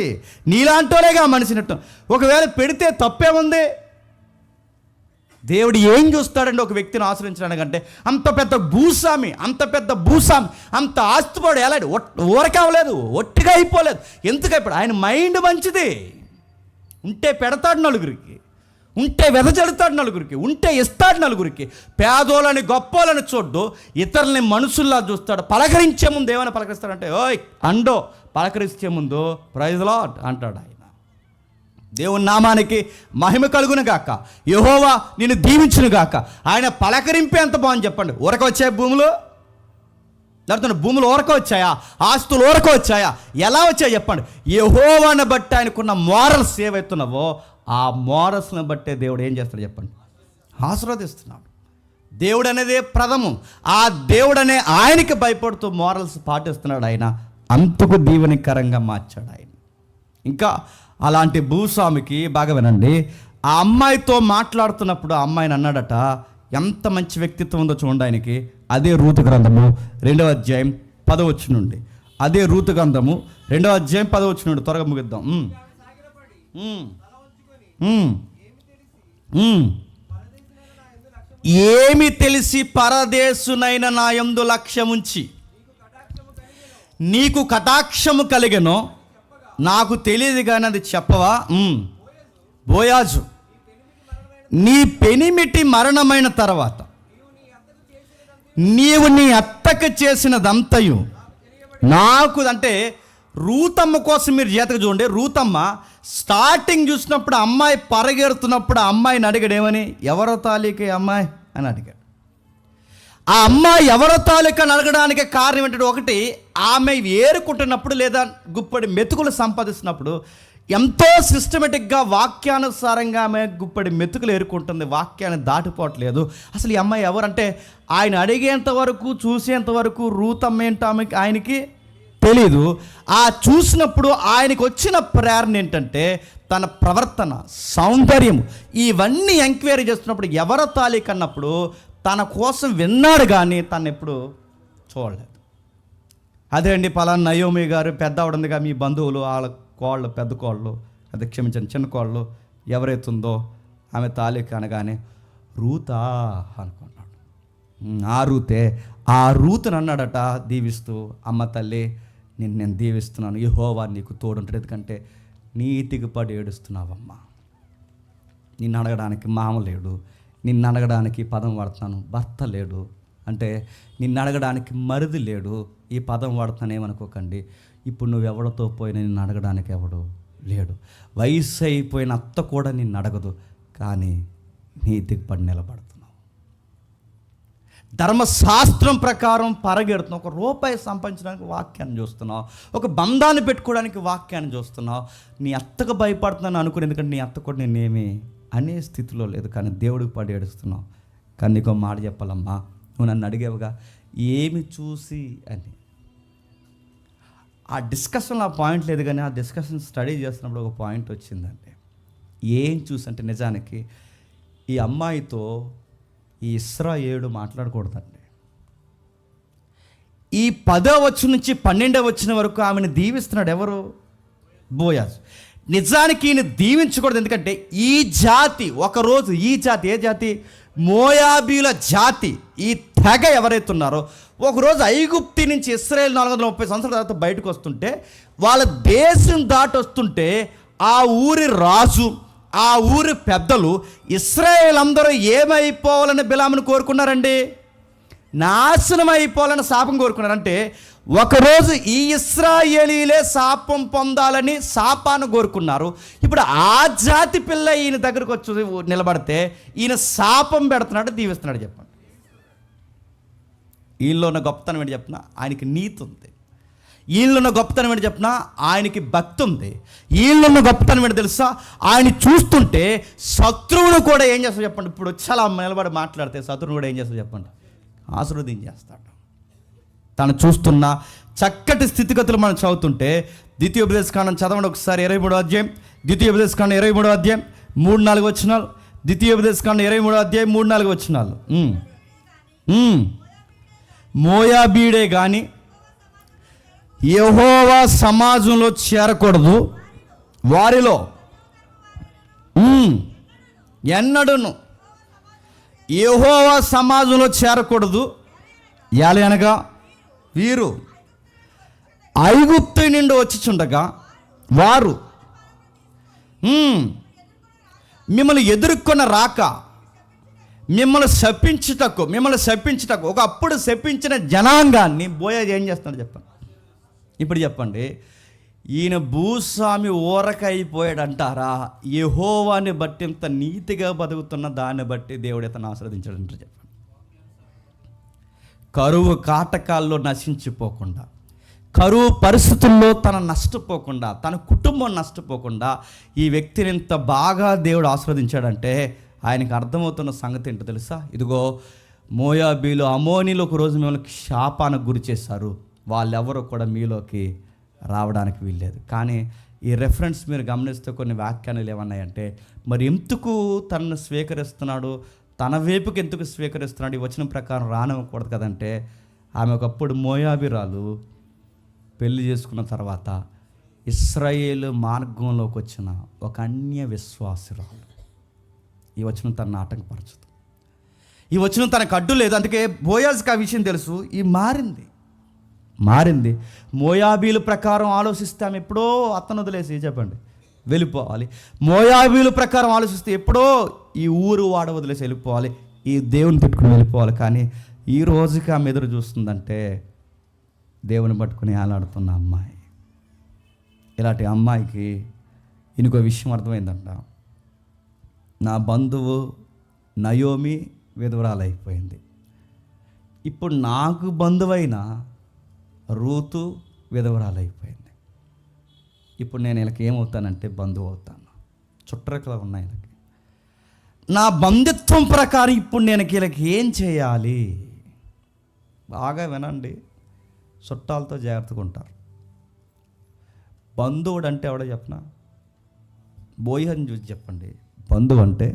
నీలాంటోలేగా మనిషినట్టు. ఒకవేళ పెడితే తప్పేముంది? దేవుడు ఏం చూస్తాడండి ఒక వ్యక్తిని ఆశ్రయించడానికంటే? అంత పెద్ద భూస్వామి, అంత ఆస్తిపడు ఎలా ఊరకవలేదు, ఒట్టిగా అయిపోలేదు. ఎందుకైపోయాడు? ఆయన మైండ్ మంచిది. ఉంటే పెడతాడు నలుగురికి, ఉంటే వెదజడుతాడు నలుగురికి, ఉంటే ఇస్తాడు నలుగురికి. పేదోళ్ళని గొప్పోళ్ళని చూడ్డు, ఇతరులని మనుషుల్లా చూస్తాడు. పలకరించే ముందు ఏమైనా పలకరిస్తాడంటే, ఓయ్ అండో, పలకరించే ముందు ప్రైజ్ లార్డ్ అంటాడు ఆయన. దేవుని నామానికి మహిమ కలుగును గాక, యెహోవా నిన్ను దీవించును గాక. ఆయన పలకరింపే ఎంత బాగుంది చెప్పండి. ఊరక వచ్చాయి భూములు, లేకపోతే భూములు ఊరక వచ్చాయా? ఆస్తులు ఊరక వచ్చాయా? ఎలా వచ్చాయి చెప్పండి? యెహోవాని బట్టి ఆయనకున్న మోరల్స్ ఏవైతున్నావో ఆ మోరల్స్ని బట్టే దేవుడు ఏం చేస్తాడు చెప్పండి? ఆశీర్వదిస్తున్నాడు. దేవుడు అనేదే ప్రథమం. ఆ దేవుడు అనే ఆయనకి భయపడుతూ మోరల్స్ పాటిస్తున్నాడు ఆయన. అంతకు దీవెనకరంగా మార్చాడు ఆయన. ఇంకా అలాంటి భూస్వామికి బాగా వినండి, ఆ అమ్మాయితో మాట్లాడుతున్నప్పుడు ఆ అమ్మాయిని అన్నాడట, ఎంత మంచి వ్యక్తిత్వం ఉందో చూడండి ఆయనకి. అదే రూతు గ్రంథము 2వ అధ్యాయం 10వ వచనం నుండి. అదే రూతు గ్రంథము 2వ అధ్యాయం 10వ వచనం నుండి. త్వరగా ముగిద్దాం. ఏమి తెలిసి పరదేశునైన నా యందు లక్ష్యముంచి నీకు కటాక్షము కలిగెనో నాకు తెలియదు కానీ అది చెప్పవా? బోయాజు, నీ పెనిమిటి మరణమైన తర్వాత నీవు నీ అత్తకు చేసినదంతయు నాకు, అంటే రూతమ్మ కోసం మీరు జాతక చూడండి. రూతమ్మ స్టార్టింగ్ చూసినప్పుడు అమ్మాయి పరిగెడుతున్నప్పుడు ఆ అమ్మాయిని అడిగాడు, ఏమని? ఎవరో తాలూకే అమ్మాయి అని అడిగాడు. ఆ అమ్మాయి ఎవరో తాలూకా అడగడానికి కారణం ఏంటంటే, ఒకటి, ఆమె ఏరుకుంటున్నప్పుడు లేదా గుప్పడి మెతుకులు సంపాదిస్తున్నప్పుడు ఎంతో సిస్టమేటిక్గా వాక్యానుసారంగా ఆమె గుప్పడి మెతుకులు ఏరుకుంటుంది, వాక్యాన్ని దాటిపోవట్లేదు. అసలు ఈ అమ్మాయి ఎవరంటే ఆయన అడిగేంత వరకు, చూసేంత వరకు రూతమ్మ ఏంటో ఆయనకి తెలీదు. ఆ చూసినప్పుడు ఆయనకు వచ్చిన ప్రేరణ ఏంటంటే తన ప్రవర్తన, సౌందర్యం, ఇవన్నీ ఎంక్వైరీ చేస్తున్నప్పుడు ఎవరో తాలూకు అన్నప్పుడు తన కోసం విన్నాడు కానీ తను ఎప్పుడు చూడలేదు. అదే అండి, పలానా నయోమి గారు పెద్ద ఆవిడందిగా, మీ బంధువులు వాళ్ళ కోళ్ళు, పెద్ద కోళ్ళు, అదే క్షమించండి చిన్న కోళ్ళు ఎవరైతుందో ఆమె తాలూకు అనగానే రూతా అనుకున్నాడు. ఆ రూతే, ఆ రూతుని అన్నాడట దీవిస్తూ, అమ్మ తల్లి నేను దీవిస్తున్నాను, యెహోవా నీకు తోడుంటాడు. ఎందుకంటే నీతికి పడి ఏడుస్తున్నావమ్మా. నిన్ను అడగడానికి మామ లేడు, నిన్ను అడగడానికి పదం వాడుతున్నాను భర్త లేడు, అంటే నిన్ను అడగడానికి మరిది లేడు, ఈ పదం వాడుతానేమనుకోకండి. ఇప్పుడు నువ్వెవడితో పోయినా నిన్ను అడగడానికి ఎవడు లేడు. వయసు అయిపోయిన అత్త కూడా నిన్ను అడగదు, కానీ నీతికి పడి నిలబడుతున్నావు. ధర్మశాస్త్రం ప్రకారం పరగెడుతున్నావు. ఒక రూపాయి సంపాదించడానికి వాక్యాన్ని చూస్తున్నావు, ఒక బంధాన్ని పెట్టుకోవడానికి వాక్యాన్ని చూస్తున్నావు. నీ అత్తకు భయపడుతున్నాను అనుకుని, ఎందుకంటే నీ అత్త కూడా నేనేమి అనే స్థితిలో లేదు, కానీ దేవుడికి పడి ఏడుస్తున్నావు. కానీ నీకు మాట చెప్పాలమ్మా, నువ్వు నన్ను అడిగేవుగా ఏమి చూసి అని. ఆ డిస్కషన్లో ఆ పాయింట్ లేదు, కానీ ఆ డిస్కషన్ స్టడీ చేస్తున్నప్పుడు ఒక పాయింట్ వచ్చిందండి. ఏం చూసి అంటే, నిజానికి ఈ అమ్మాయితో ఈ ఇశ్రాయేలు మాట్లాడకూడదండి. ఈ 10వ వచనం నుంచి 12వ వచనం వరకు ఆమెను దీవిస్తున్నాడు ఎవరు? బోయాజు. నిజానికి ఈయన దీవించకూడదు, ఎందుకంటే ఈ జాతి ఒకరోజు, ఈ జాతి ఏ జాతి? మోయాబీల జాతి, ఈ తెగ ఎవరైతే ఉన్నారో ఒకరోజు ఐగుప్తి నుంచి ఇశ్రాయేలు 430 సంవత్సరాల తర్వాత బయటకు వస్తుంటే, వాళ్ళ దేశం దాటి వస్తుంటే ఆ ఊరి రాజు, ఆ ఊరి పెద్దలు ఇశ్రాయేలు అందరూ ఏమైపోవాలని బిలామును కోరుకున్నారండి? నాశనం అయిపోవాలని శాపం కోరుకున్నారంటే, ఒకరోజు ఈ ఇశ్రాయేలీలే శాపం పొందాలని శాపాన్ని కోరుకున్నారు. ఇప్పుడు ఆ జాతి పిల్ల ఈయన దగ్గరకు వచ్చి నిలబడితే ఈయన శాపం పెడుతున్నాడు, దీవిస్తున్నాడు. చెప్పండి, వీళ్ళలో ఉన్న గొప్పతనం ఏంటి చెప్పిన? ఆయనకి నీతి ఉంది. వీళ్ళున్న గొప్పతనం ఏంటి చెప్పిన? ఆయనకి భక్తి ఉంది. వీళ్ళున్న గొప్పతనం ఏంటి తెలుసా? ఆయన చూస్తుంటే శత్రువును కూడా ఏం చేస్తాడు చెప్పండి? ఇప్పుడు చాలా నిలబడి మాట్లాడితే శత్రువును కూడా ఏం చేస్తాడు చెప్పండి? ఆశీర్వదించేస్తాడు. తను చూస్తున్న చక్కటి స్థితిగతులు మనం చదువుతుంటే, ద్వితీయోపదేశకాండం చదవండి ఒకసారి, 23వ అధ్యాయం, ద్వితీయోపదేశకాండం 23వ అధ్యాయం 3-4 వచనాలు. ద్వితీయోపదేశకాండం 23వ అధ్యాయం 3-4 వచనాలు. మోయాబీడే కానీ యెహోవా సమాజంలో చేరకూడదు, వారిలో ఎన్నడూను యెహోవా సమాజంలో చేరకూడదు. యాలి అనగా వీరు ఐగుప్తు నుండి వచ్చిచుండగా వారు మిమ్మల్ని ఎదుర్కొన్న రాక మిమ్మల్ని శపించుటకు ఒకప్పుడు శపించిన జనాంగాన్ని బోయాజు ఏం చేస్తున్నాడు చెప్పండి? ఇప్పుడు చెప్పండి, ఈయన భూస్వామి ఊరకైపోయాడంటారా? యెహోవాని బట్టి ఇంత నీతిగా బతుకుతున్న దాన్ని బట్టి దేవుడు ఇతను ఆశీర్వదించాడంటారు చెప్పండి. కరువు కాటకాల్లో నశించిపోకుండా, కరువు పరిస్థితుల్లో తన నష్టపోకుండా, తన కుటుంబం నష్టపోకుండా ఈ వ్యక్తిని ఇంత బాగా దేవుడు ఆశీర్వదించాడంటే ఆయనకు అర్థమవుతున్న సంగతి ఏంటో తెలుసా? ఇదిగో మోయాబీలు, అమోనీలు ఒక రోజు మిమ్మల్ని శాపానికి గురి చేశారు, వాళ్ళెవరూ కూడా మీలోకి రావడానికి వీల్లేదు. కానీ ఈ రెఫరెన్స్ మీరు గమనిస్తే కొన్ని వ్యాఖ్యానాలు ఏమన్నాయంటే, మరి ఎందుకు తనను స్వీకరిస్తున్నాడు, తన వైపుకి ఎందుకు స్వీకరిస్తున్నాడు, ఈ వచనం ప్రకారం రానివ్వకూడదు కదంటే, ఆమె ఒకప్పుడు మోయాబీరాలు పెళ్లి చేసుకున్న తర్వాత ఇశ్రాయేలు మార్గంలోకి వచ్చిన ఒక అన్య విశ్వాసురాలు. ఈ వచనం తనను ఆటంకపరచదు, ఈ వచనం తనకు అడ్డు లేదు. అందుకే బోయాజుకి ఆ విషయం తెలుసు. ఈ మారింది. మోయాబీల ప్రకారం ఆలోచిస్తే ఆమె ఎప్పుడో అతను వదిలేసి చెప్పండి వెళ్ళిపోవాలి. మోయాబీల ప్రకారం ఆలోచిస్తే ఎప్పుడో ఈ ఊరు వాడ వదిలేసి వెళ్ళిపోవాలి, ఈ దేవుని పెట్టుకుని వెళ్ళిపోవాలి. కానీ ఈ రోజుకి ఆమె ఎదురు చూస్తుందంటే దేవుని పట్టుకుని ఆలాడుతున్న అమ్మాయి. ఇలాంటి అమ్మాయికి ఇంకో విషయం అర్థమైందంట. నా బంధువు నయోమి విధవరాలైపోయింది, ఇప్పుడు నాకు బంధువైన రూతు విధవరాలైపోయింది. ఇప్పుడు నేను వీళ్ళకి ఏమవుతానంటే బంధువు అవుతాను. చుట్టరకలు ఉన్నాయి వీళ్ళకి. నా బంధుత్వం ప్రకారం ఇప్పుడు నేను వీళ్ళకి ఏం చేయాలి? బాగా వినండి, చుట్టాలతో జాగ్రత్తగా ఉంటారు. బంధువుడు అంటే ఎవడో చెప్పనా? బోయని చూసి చెప్పండి. బంధువు అంటే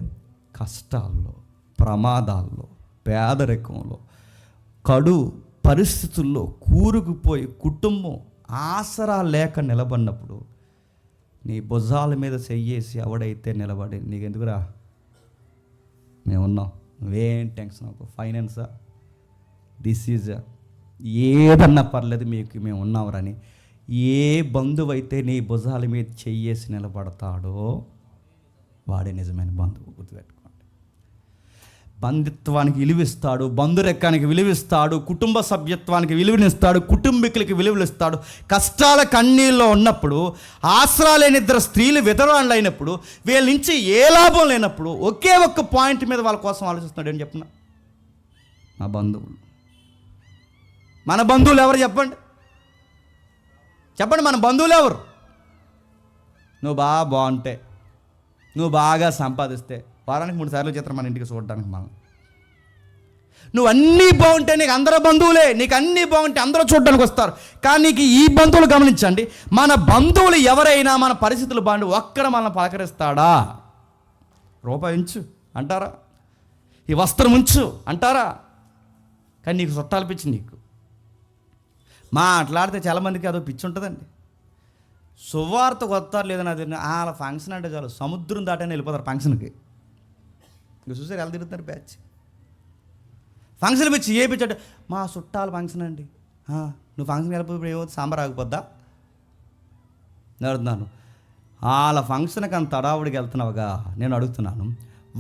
కష్టాల్లో, ప్రమాదాల్లో, పేదరికంలో, కడు పరిస్థితుల్లో కూరుకుపోయి కుటుంబం ఆసరా లేక నిలబడినప్పుడు నీ భుజాల మీద చెయ్యేసి ఎవడైతే నిలబడి నీకెందుకురా మేమున్నాం, నువ్వేం టెన్షన్ అవ్వకు, ఫైనాన్సా, డిసీజా, ఏదన్నా పర్లేదు, మేము ఉన్నామని ఏ బంధువైతే నీ భుజాల మీద చెయ్యేసి నిలబడతాడో వాడే నిజమైన బంధువు. గుర్తుపెట్టుకోండి. బంధుత్వానికి విలువిస్తాడు, బంధురెక్కానికి విలువిస్తాడు, కుటుంబ సభ్యత్వానికి విలువనిస్తాడు, కుటుంబీకులకి విలువలిస్తాడు. కష్టాల కన్నీళ్ళలో ఉన్నప్పుడు, ఆసరా లేని ఇద్దరు స్త్రీలు విధవరాళ్ళు అయినప్పుడు, వీళ్ళ నుంచి ఏ లాభం లేనప్పుడు ఒకే ఒక్క పాయింట్ మీద వాళ్ళ కోసం ఆలోచిస్తున్నాడు. ఏం చెప్పిన మా బంధువులు. మన బంధువులు ఎవరు చెప్పండి? చెప్పండి, మన బంధువులు ఎవరు? నువ్వు బాగుంటే, నువ్వు బాగా సంపాదిస్తే, వారానికి 3 సార్లు చేస్తారు మన ఇంటికి చూడడానికి. మనం నువ్వు అన్నీ బాగుంటే నీకు అందరూ బంధువులే, నీకు అన్నీ బాగుంటే అందరూ చూడడానికి వస్తారు. కానీ నీకు ఈ బంధువులు గమనించండి, మన బంధువులు ఎవరైనా మన పరిస్థితులు బాగుండి ఒక్కడ మనల్ని పలకరిస్తాడా? రూపాయి ఉంచు అంటారా? ఈ వస్త్రం ఉంచు అంటారా? కానీ నీకు చుట్టాలు పిచ్చి. నీకు మాట్లాడితే చాలామందికి అదో పిచ్చి ఉంటుందండి. సువార్తకు వస్తారు లేదని అది వాళ్ళ ఫంక్షన్ అంటే చాలు సముద్రం దాటని వెళ్ళిపోతారు ఫంక్షన్కి. ఇంకా చూసారు ఎలా తిరుగుతున్నారు బ్యాచ్. ఫంక్షన్ పిచ్చి. ఏ పిచ్చి అంటే మా చుట్టాల ఫంక్షన్ అండి. నువ్వు ఫంక్షన్కి వెళ్ళిపోయి ఏమవుతుంది? సాంబార్ ఆగిపోద్దా? నేను అడుగుతున్నాను, వాళ్ళ ఫంక్షన్కి అంత తడావుడికి వెళ్తున్నావుగా, నేను అడుగుతున్నాను,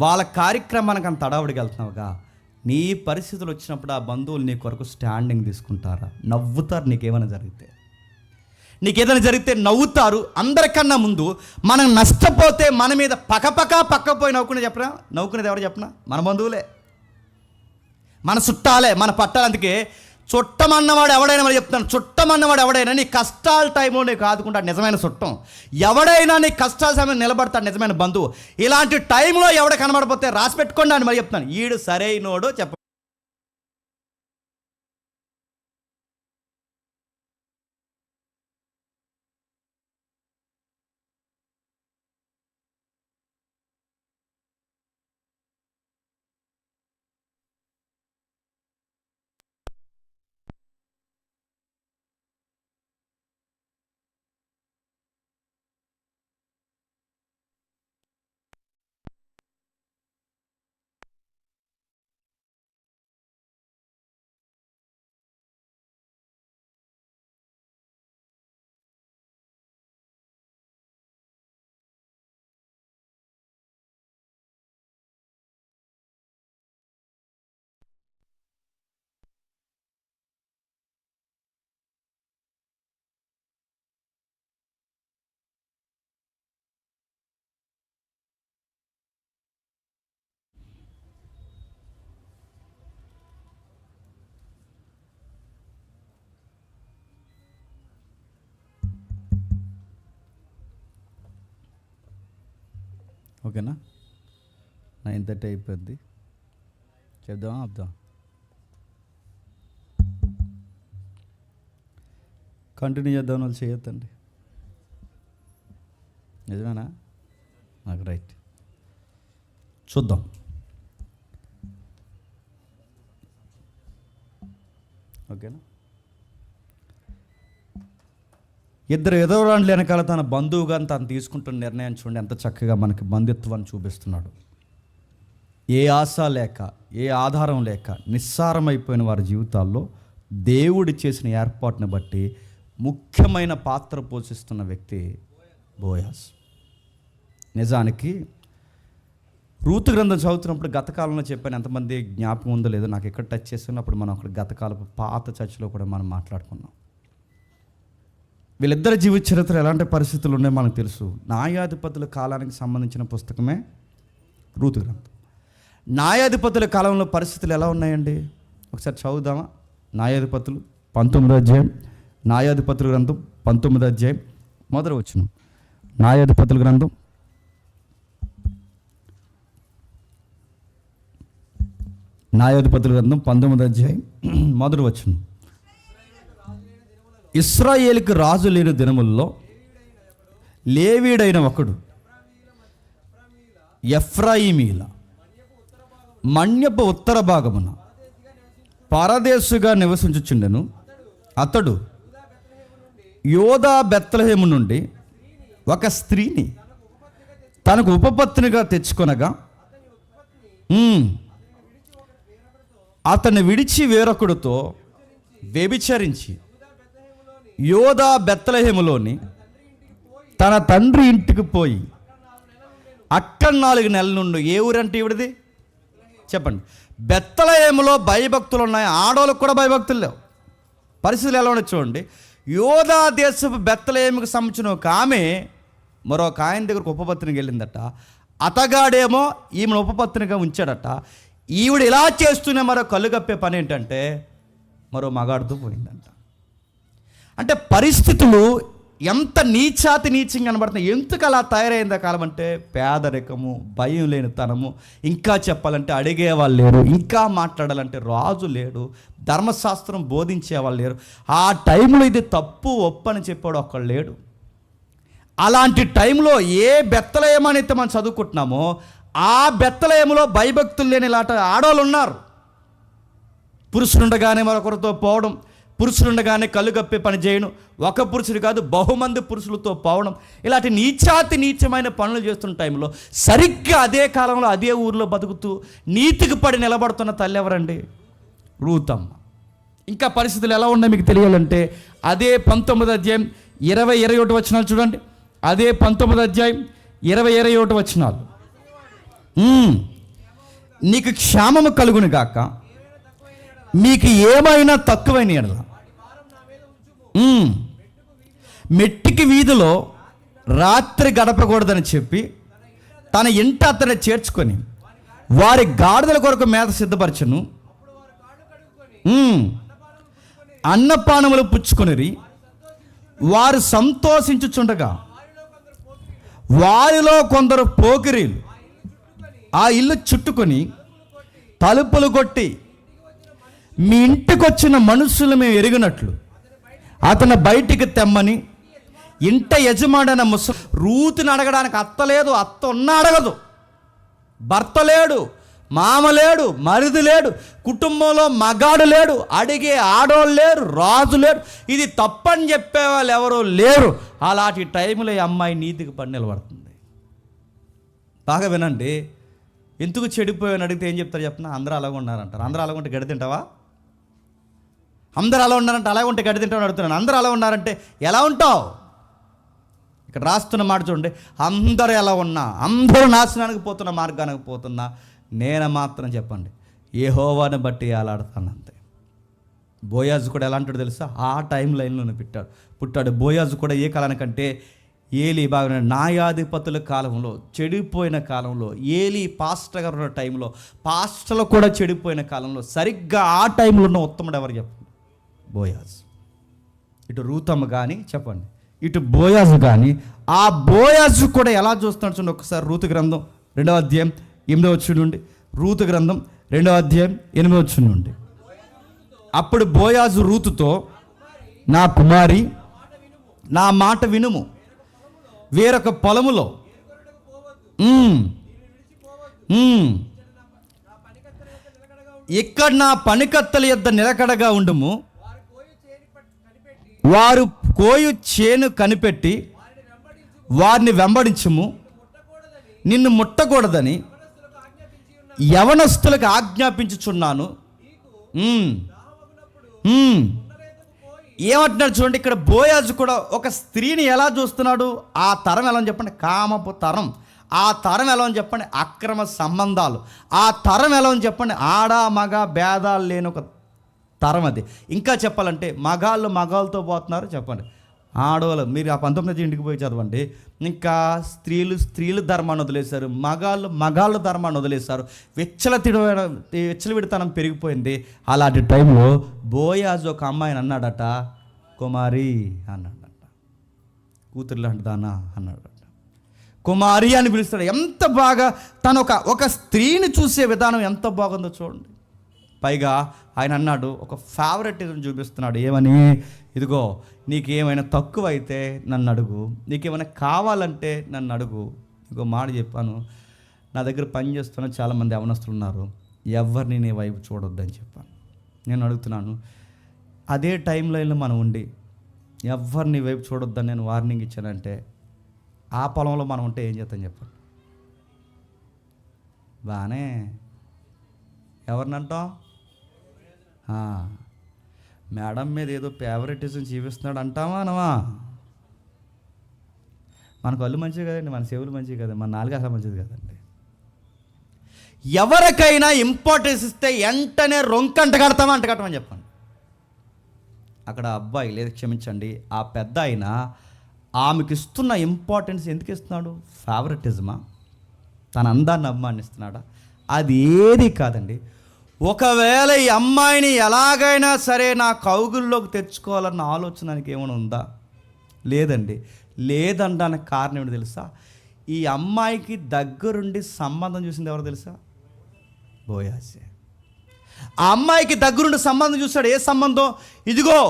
వాళ్ళ కార్యక్రమానికి అంత తడావుడికి వెళ్తున్నావుగా, నీ పరిస్థితులు వచ్చినప్పుడు ఆ బంధువులు నీ కొరకు స్టాండింగ్ తీసుకుంటారా? నవ్వుతారు. నీకేమైనా జరిగితే నవ్వుతారు. అందరికన్నా ముందు మనం నష్టపోతే మన మీద పక్కపోయి నవ్వుకునేది ఎవరు చెప్పనా? మన బంధువులే, మన చుట్టాలే, మన పట్టాలు. అందుకే చుట్టమన్నవాడు ఎవడైనా, మరి చెప్తాను, చుట్టమన్నవాడు ఎవడైనా నీ కష్టాల టైంలో నీకు ఆదుకుంటాడు నిజమైన చుట్టం. ఎవడైనా నీ కష్టాల సమయంలో నిలబడతాడు నిజమైన బంధువు. ఇలాంటి టైంలో ఎవడ కనబడిపోతే రాసి పెట్టుకోండి అని మరి చెప్తాను. ఈడు సరైనోడు చెప్ప. ఓకేనా? 9:30 అయిపోద్ది. చెప్దామా అబ్దాం? కంటిన్యూ చేద్దాం. వాళ్ళు చేయొద్దండి. నిజమేనా? నాకు రైట్. చూద్దాం. ఓకేనా? ఇద్దరు ఎదవరాండ్ల వెనకాల తన బంధువుగా తను తీసుకుంటున్న నిర్ణయం చూడండి, ఎంత చక్కగా మనకి బంధుత్వాన్ని చూపిస్తున్నాడు. ఏ ఆశ లేక, ఏ ఆధారం లేక నిస్సారమైపోయిన వారి జీవితాల్లో దేవుడు చేసిన ఏర్పాటుని బట్టి ముఖ్యమైన పాత్ర పోషిస్తున్న వ్యక్తి బోయాజ్. నిజానికి రూతు గ్రంథం చదువుతున్నప్పుడు గతకాలంలో చెప్పాను, ఎంతమంది జ్ఞాపకం ఉందో లేదో నాకు ఎక్కడ టచ్ చేస్తున్నప్పుడు మనం అక్కడ గతకాలపు పాత చర్చలో కూడా మనం మాట్లాడుకున్నాం. వీళ్ళిద్దరి జీవిత చరిత్ర ఎలాంటి పరిస్థితులు ఉన్నాయో మనకు తెలుసు. న్యాయాధిపతుల కాలానికి సంబంధించిన పుస్తకమే రూతు గ్రంథం. న్యాయాధిపతుల కాలంలో పరిస్థితులు ఎలా ఉన్నాయండి? ఒకసారి చదువుదామా? న్యాయాధిపతులు 19వ అధ్యాయం, న్యాయాధిపతుల గ్రంథం 19వ అధ్యాయం మొదటి వచనం. న్యాయాధిపతుల గ్రంథం 19వ అధ్యాయం మొదటి వచనం. ఇశ్రాయేలుకు రాజు లేని దినముల్లో లేవీయుడైన ఒకడు ఎఫ్రాయిమీల మన్యపు ఉత్తర భాగమున పరదేశుగా నివసించుచుండెను. అతడు యోదా బెత్లెహేము నుండి ఒక స్త్రీని తనకు ఉపపత్నిగా తెచ్చుకొనగా అతన్ని విడిచి వేరొకడితో వ్యభిచరించి యోధా బెత్లెహేములోని తన తండ్రి ఇంటికి పోయి అక్కడ 4 నెలల నుండి. ఏ ఊరంటే ఇవిడిది చెప్పండి. బెత్లెహేములో భయభక్తులు ఉన్నాయి, ఆడవాళ్ళకు కూడా భయభక్తులు లేవు. పరిస్థితులు ఎలా ఉన్నాయి చూడండి. యోధా దేశపు బెత్లెహేముకు సంబంధించిన ఒక ఆమె మరొక ఆయన దగ్గరకు ఉపపత్నికి వెళ్ళిందట. అతగాడేమో ఈమెను ఉపపత్నిగా ఉంచాడట. ఈవిడ ఇలా చేస్తూనే మరో కళ్ళు కప్పే పని ఏంటంటే మరో మగాడుతూ పోయిందంట. అంటే పరిస్థితులు ఎంత నీచంగా కనబడుతున్నాయి. ఎందుకు అలా తయారైందా కాలం అంటే పేదరికము, భయం లేని తనము, ఇంకా చెప్పాలంటే అడిగేవాళ్ళు లేరు, ఇంకా మాట్లాడాలంటే రాజు లేడు, ధర్మశాస్త్రం బోధించేవాళ్ళు లేరు. ఆ టైంలో ఇది తప్పు ఒప్పు అని చెప్పాడు ఒక్కడు లేడు. అలాంటి టైంలో ఏ బెత్లెహేమనైతే మనం చదువుకుంటున్నామో ఆ బెత్లెహేములో భయభక్తులు లేని ఇలాంటి ఆడవాళ్ళు ఉన్నారు. పురుషులుండగానే మరొకరితో పోవడం, పురుషులుండగానే కళ్ళు కప్పే పని చేయడం, ఒక పురుషుడు కాదు బహుమంది పురుషులతో పోవడం, ఇలాంటి నీచమైన పనులు చేస్తున్న టైంలో సరిగ్గా అదే కాలంలో అదే ఊరిలో బతుకుతూ నీతికి పడి నిలబడుతున్న తల్లి ఎవరండి? రూతమ్మ. ఇంకా పరిస్థితులు ఎలా ఉన్నాయి మీకు తెలియాలంటే అదే 19వ అధ్యాయం 20-21 వచనాలు చూడండి. అదే 19వ అధ్యాయం 20-21 వచనాలు. నీకు క్షేమము కలుగును గాక, మీకు ఏమైనా తక్కువైన ఎడల మెట్టికి వీధిలో రాత్రి గడపకూడదని చెప్పి తన ఇంట అతన్ని చేర్చుకొని వారి గాడిదల కొరకు మేత సిద్ధపరచను. అన్నపానములు పుచ్చుకొనిరి. వారు సంతోషించుచుండగా వారిలో కొందరు పోకిరీలు ఆ ఇల్లు చుట్టుకొని తలుపులు కొట్టి మీ ఇంటికి వచ్చిన మనుషులు మేము ఎరిగినట్లు అతను బయటికి తెమ్మని ఇంట యజమాడైన రూతుని అడగడానికి అత్త లేదు, అత్త ఉన్నా అడగదు, భర్త లేడు, మామ లేడు, మరిది లేడు, కుటుంబంలో మగాడు లేడు, అడిగే ఆడోళ్ళు లేరు, రాజు లేడు. ఇది తప్పని చెప్పేవాళ్ళు ఎవరూ లేరు. అలాంటి టైంలో ఈ అమ్మాయి నీతికి పడి నిలబడుతుంది. బాగా వినండి. ఎందుకు చెడిపోయాని అడిగితే ఏం చెప్తారు చెప్పిన? అందరూ అలాగ ఉన్నారంటారు. అందరూ అలాగ ఉంటే గడి తింటావా? అందరూ అలా ఉన్నారంటే అలాగ ఉంటే గడి తింటావని అడుగుతున్నాను. అందరూ అలా ఉన్నారంటే ఎలా ఉంటావు? ఇక్కడ రాస్తున్న మాట చూడండి. అందరూ ఎలా ఉన్నా, అందరూ నాశనానికి పోతున్న మార్గానికి పోతున్నా, నేను మాత్రం చెప్పండి యెహోవాని బట్టి అలాడతాను అంతే. బోయాజు కూడా ఎలా అంటాడు తెలుసా? ఆ టైం లైన్లోనే పుట్టాడు. బోయాజు కూడా ఏ కాలానికంటే ఏలీ బాగా న్యాయాధిపతుల కాలంలో, చెడిపోయిన కాలంలో, ఏలీ పాస్టర్ గారు ఉన్న టైంలో, పాస్టర్లు కూడా చెడిపోయిన కాలంలో సరిగ్గా ఆ టైంలో ఉన్న ఉత్తముడు ఎవరు చెప్పండి? బోయాజు. ఇటు రూతమ్మ కానీ చెప్పండి, ఇటు బోయాజు కానీ. ఆ బోయాజు కూడా ఎలా చూస్తున్నాడు చూడండి ఒకసారి. రూతు గ్రంథం 2వ అధ్యాయం 8వ వచనం నుండి. రూతు గ్రంథం 2వ అధ్యాయం 8వ వచనం నుండి. అప్పుడు బోయాజు రూతుతో, నా కుమారి, నా మాట వినుము, వేరొక పొలములో ఇక్కడ నా పనికత్తెల యొద్ద నిలకడగా ఉండుము. వారు కోయు చేను కనిపెట్టి వారిని వెంబడించుము. నిన్ను ముట్టకూడదని యవనస్తులకు ఆజ్ఞాపించుచున్నాను. ఏమంటున్నాడు చూడండి. ఇక్కడ బోయాజు కూడా ఒక స్త్రీని ఎలా చూస్తున్నాడు? ఆ తరం ఎలా అని చెప్పండి? కామపు తరం. ఆ తరం ఎలా అని చెప్పండి? అక్రమ సంబంధాలు. ఆ తరం ఎలా అని చెప్పండి? ఆడ మగ భేదాలు లేని ఒక తరం అది. ఇంకా చెప్పాలంటే మగాళ్ళతో పోతున్నారు చెప్పండి. ఆడవాళ్ళు మీరు ఆ 19వ ఇంటికి పోయి చదవండి. ఇంకా స్త్రీలు ధర్మాన్ని వదిలేశారు, మగాళ్ళు ధర్మాన్ని వదిలేశారు. విచ్చలవిడితనం పెరిగిపోయింది. అలాంటి టైంలో బోయాజు ఒక అమ్మాయిని అన్నాడట, కుమారి అన్నాడట, కూతురు లాంటి దానా అన్నాడట, కుమారి అని పిలుస్తాడు. ఎంత బాగా తను ఒక స్త్రీని చూసే విధానం ఎంత బాగుందో చూడండి. పైగా ఆయన అన్నాడు, ఒక ఫేవరెటిజం చూపిస్తున్నాడు. ఏమని? ఇదిగో నీకేమైనా తక్కువ అయితే నన్ను అడుగు, నీకేమైనా కావాలంటే నన్ను అడుగు. ఇంకో మాట చెప్పాను, నా దగ్గర పని చేస్తున్న చాలామంది యవనస్తులు ఉన్నారు, ఎవరిని నీ వైపు చూడొద్దని చెప్పాను. నేను అడుగుతున్నాను, అదే టైం లైన్లో మనం ఉండి ఎవరిని వైపు చూడొద్దని నేను వార్నింగ్ ఇచ్చానంటే ఆ పొలంలో మనం ఉంటే ఏం చేస్తాం చెప్పండి? బాగానే ఎవరినంటాం? మేడం మీద ఏదో ఫేవరెటిజం చూపిస్తున్నాడు అంటావా అనవా? మన కళ్ళు మంచివి కదండి, మన చెవులు మంచివి కదండి, మన నాలుగు అసలు మంచిది కదండి. ఎవరికైనా ఇంపార్టెన్స్ ఇస్తే వెంటనే రొంకంట కడతామని చెప్పండి. అక్కడ అబ్బాయి లేదు, క్షమించండి, ఆ పెద్ద ఆయన ఆమెకి ఇస్తున్న ఇంపార్టెన్స్ ఎందుకు ఇస్తున్నాడు? ఫేవరెటిజమా? తన అందాన్ని అభిమానిస్తున్నాడా? అది ఏది కాదండి. ఒకవేళ ఈ అమ్మాయిని ఎలాగైనా సరే నా కౌగుల్లోకి తెచ్చుకోవాలన్న ఆలోచనకి ఏమైనా ఉందా? లేదండి. లేదనడానికి కారణం ఏమిటి తెలుసా? ఈ అమ్మాయికి దగ్గరుండి సంబంధం చూసింది ఎవరు తెలుసా? బోయాజే. ఆ అమ్మాయికి దగ్గరుండి సంబంధం చూస్తాడు. ఏ సంబంధం? ఇదిగో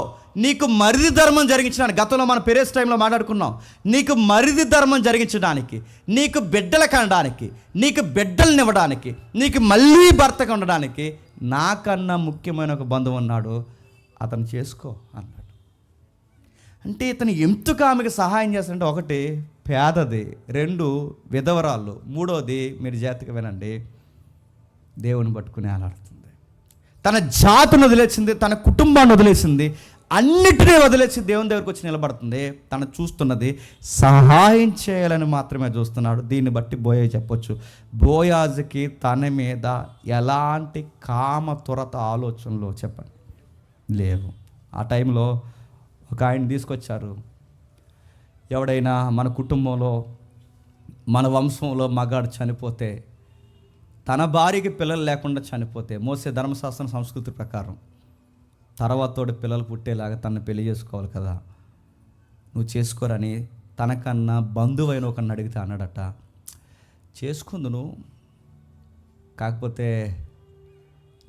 నీకు మరిది ధర్మం జరిగించడానికి, గతంలో మన పెరేస్ టైంలో మాట్లాడుకున్నాం, నీకు మరిది ధర్మం జరిగించడానికి, నీకు బిడ్డలు కనడానికి, నీకు బిడ్డలను ఇవ్వడానికి, నీకు మళ్ళీ భర్తగా ఉండడానికి నాకన్నా ముఖ్యమైన ఒక బంధువు ఉన్నాడు, అతను చేసుకో అన్నాడు. అంటే ఇతను ఎందుకు ఆమెకు సహాయం చేస్తాడంటే, ఒకటి పేదది, రెండు విధవరాళ్ళు, మూడోది మీరు జాగ్రత్తగా వినండి, దేవుని పట్టుకుని ఆలాడుతుంది. తన జాతిని వదిలేసింది, తన కుటుంబాన్ని వదిలేసింది, అన్నిటినీ వదిలేసి దేవుని దగ్గరికి వచ్చి నిలబడుతుంది. తను చూస్తున్నది సహాయం చేయాలని మాత్రమే చూస్తున్నాడు. దీన్ని బట్టి బోయాజు చెప్పొచ్చు, బోయాజుకి తన మీద ఎలాంటి కామ తురత ఆలోచనలు చెప్పండి లేవు. ఆ టైంలో ఒక ఆయన తీసుకొచ్చారు. ఎవడైనా మన కుటుంబంలో మన వంశంలో మగాడు చనిపోతే, తన భార్యకి పిల్లలు లేకుండా చనిపోతే, మోసే ధర్మశాస్త్రం సంస్కృతి ప్రకారం తర్వాత తోటి పిల్లలు పుట్టేలాగా తనను పెళ్లి చేసుకోవాలి కదా, నువ్వు చేసుకోరని తనకన్నా బంధువైన ఒకరిని అడిగితే అన్నాడట, చేసుకుందును, కాకపోతే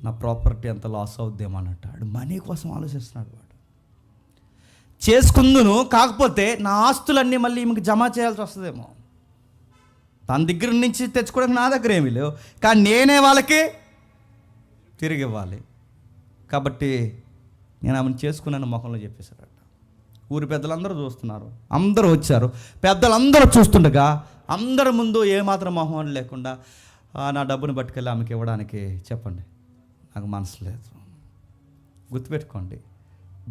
నా ప్రాపర్టీ అంత లాస్ అవుద్దేమో అన్నట్టు. మనీ కోసం ఆలోచిస్తున్నాడు వాడు. చేసుకుందును, కాకపోతే నా ఆస్తులన్నీ మళ్ళీ ఈమెకి జమ చేయాల్సి వస్తుందేమో, తన దగ్గర నుంచి తెచ్చుకోవడానికి నా దగ్గర ఏమీ లేవు, కానీ నేనే వాళ్ళకి తిరిగి ఇవ్వాలి, కాబట్టి నేను ఆమెను చేసుకున్నాను మొహంలో చెప్పేశారట. ఊరి పెద్దలందరూ చూస్తున్నారు, అందరూ వచ్చారు, పెద్దలందరూ చూస్తుండగా అందరి ముందు ఏమాత్రం మొహం లేకుండా నా డబ్బుని పట్టుకెళ్ళి ఆమెకి ఇవ్వడానికి చెప్పండి, నాకు మనసు లేదు. గుర్తుపెట్టుకోండి,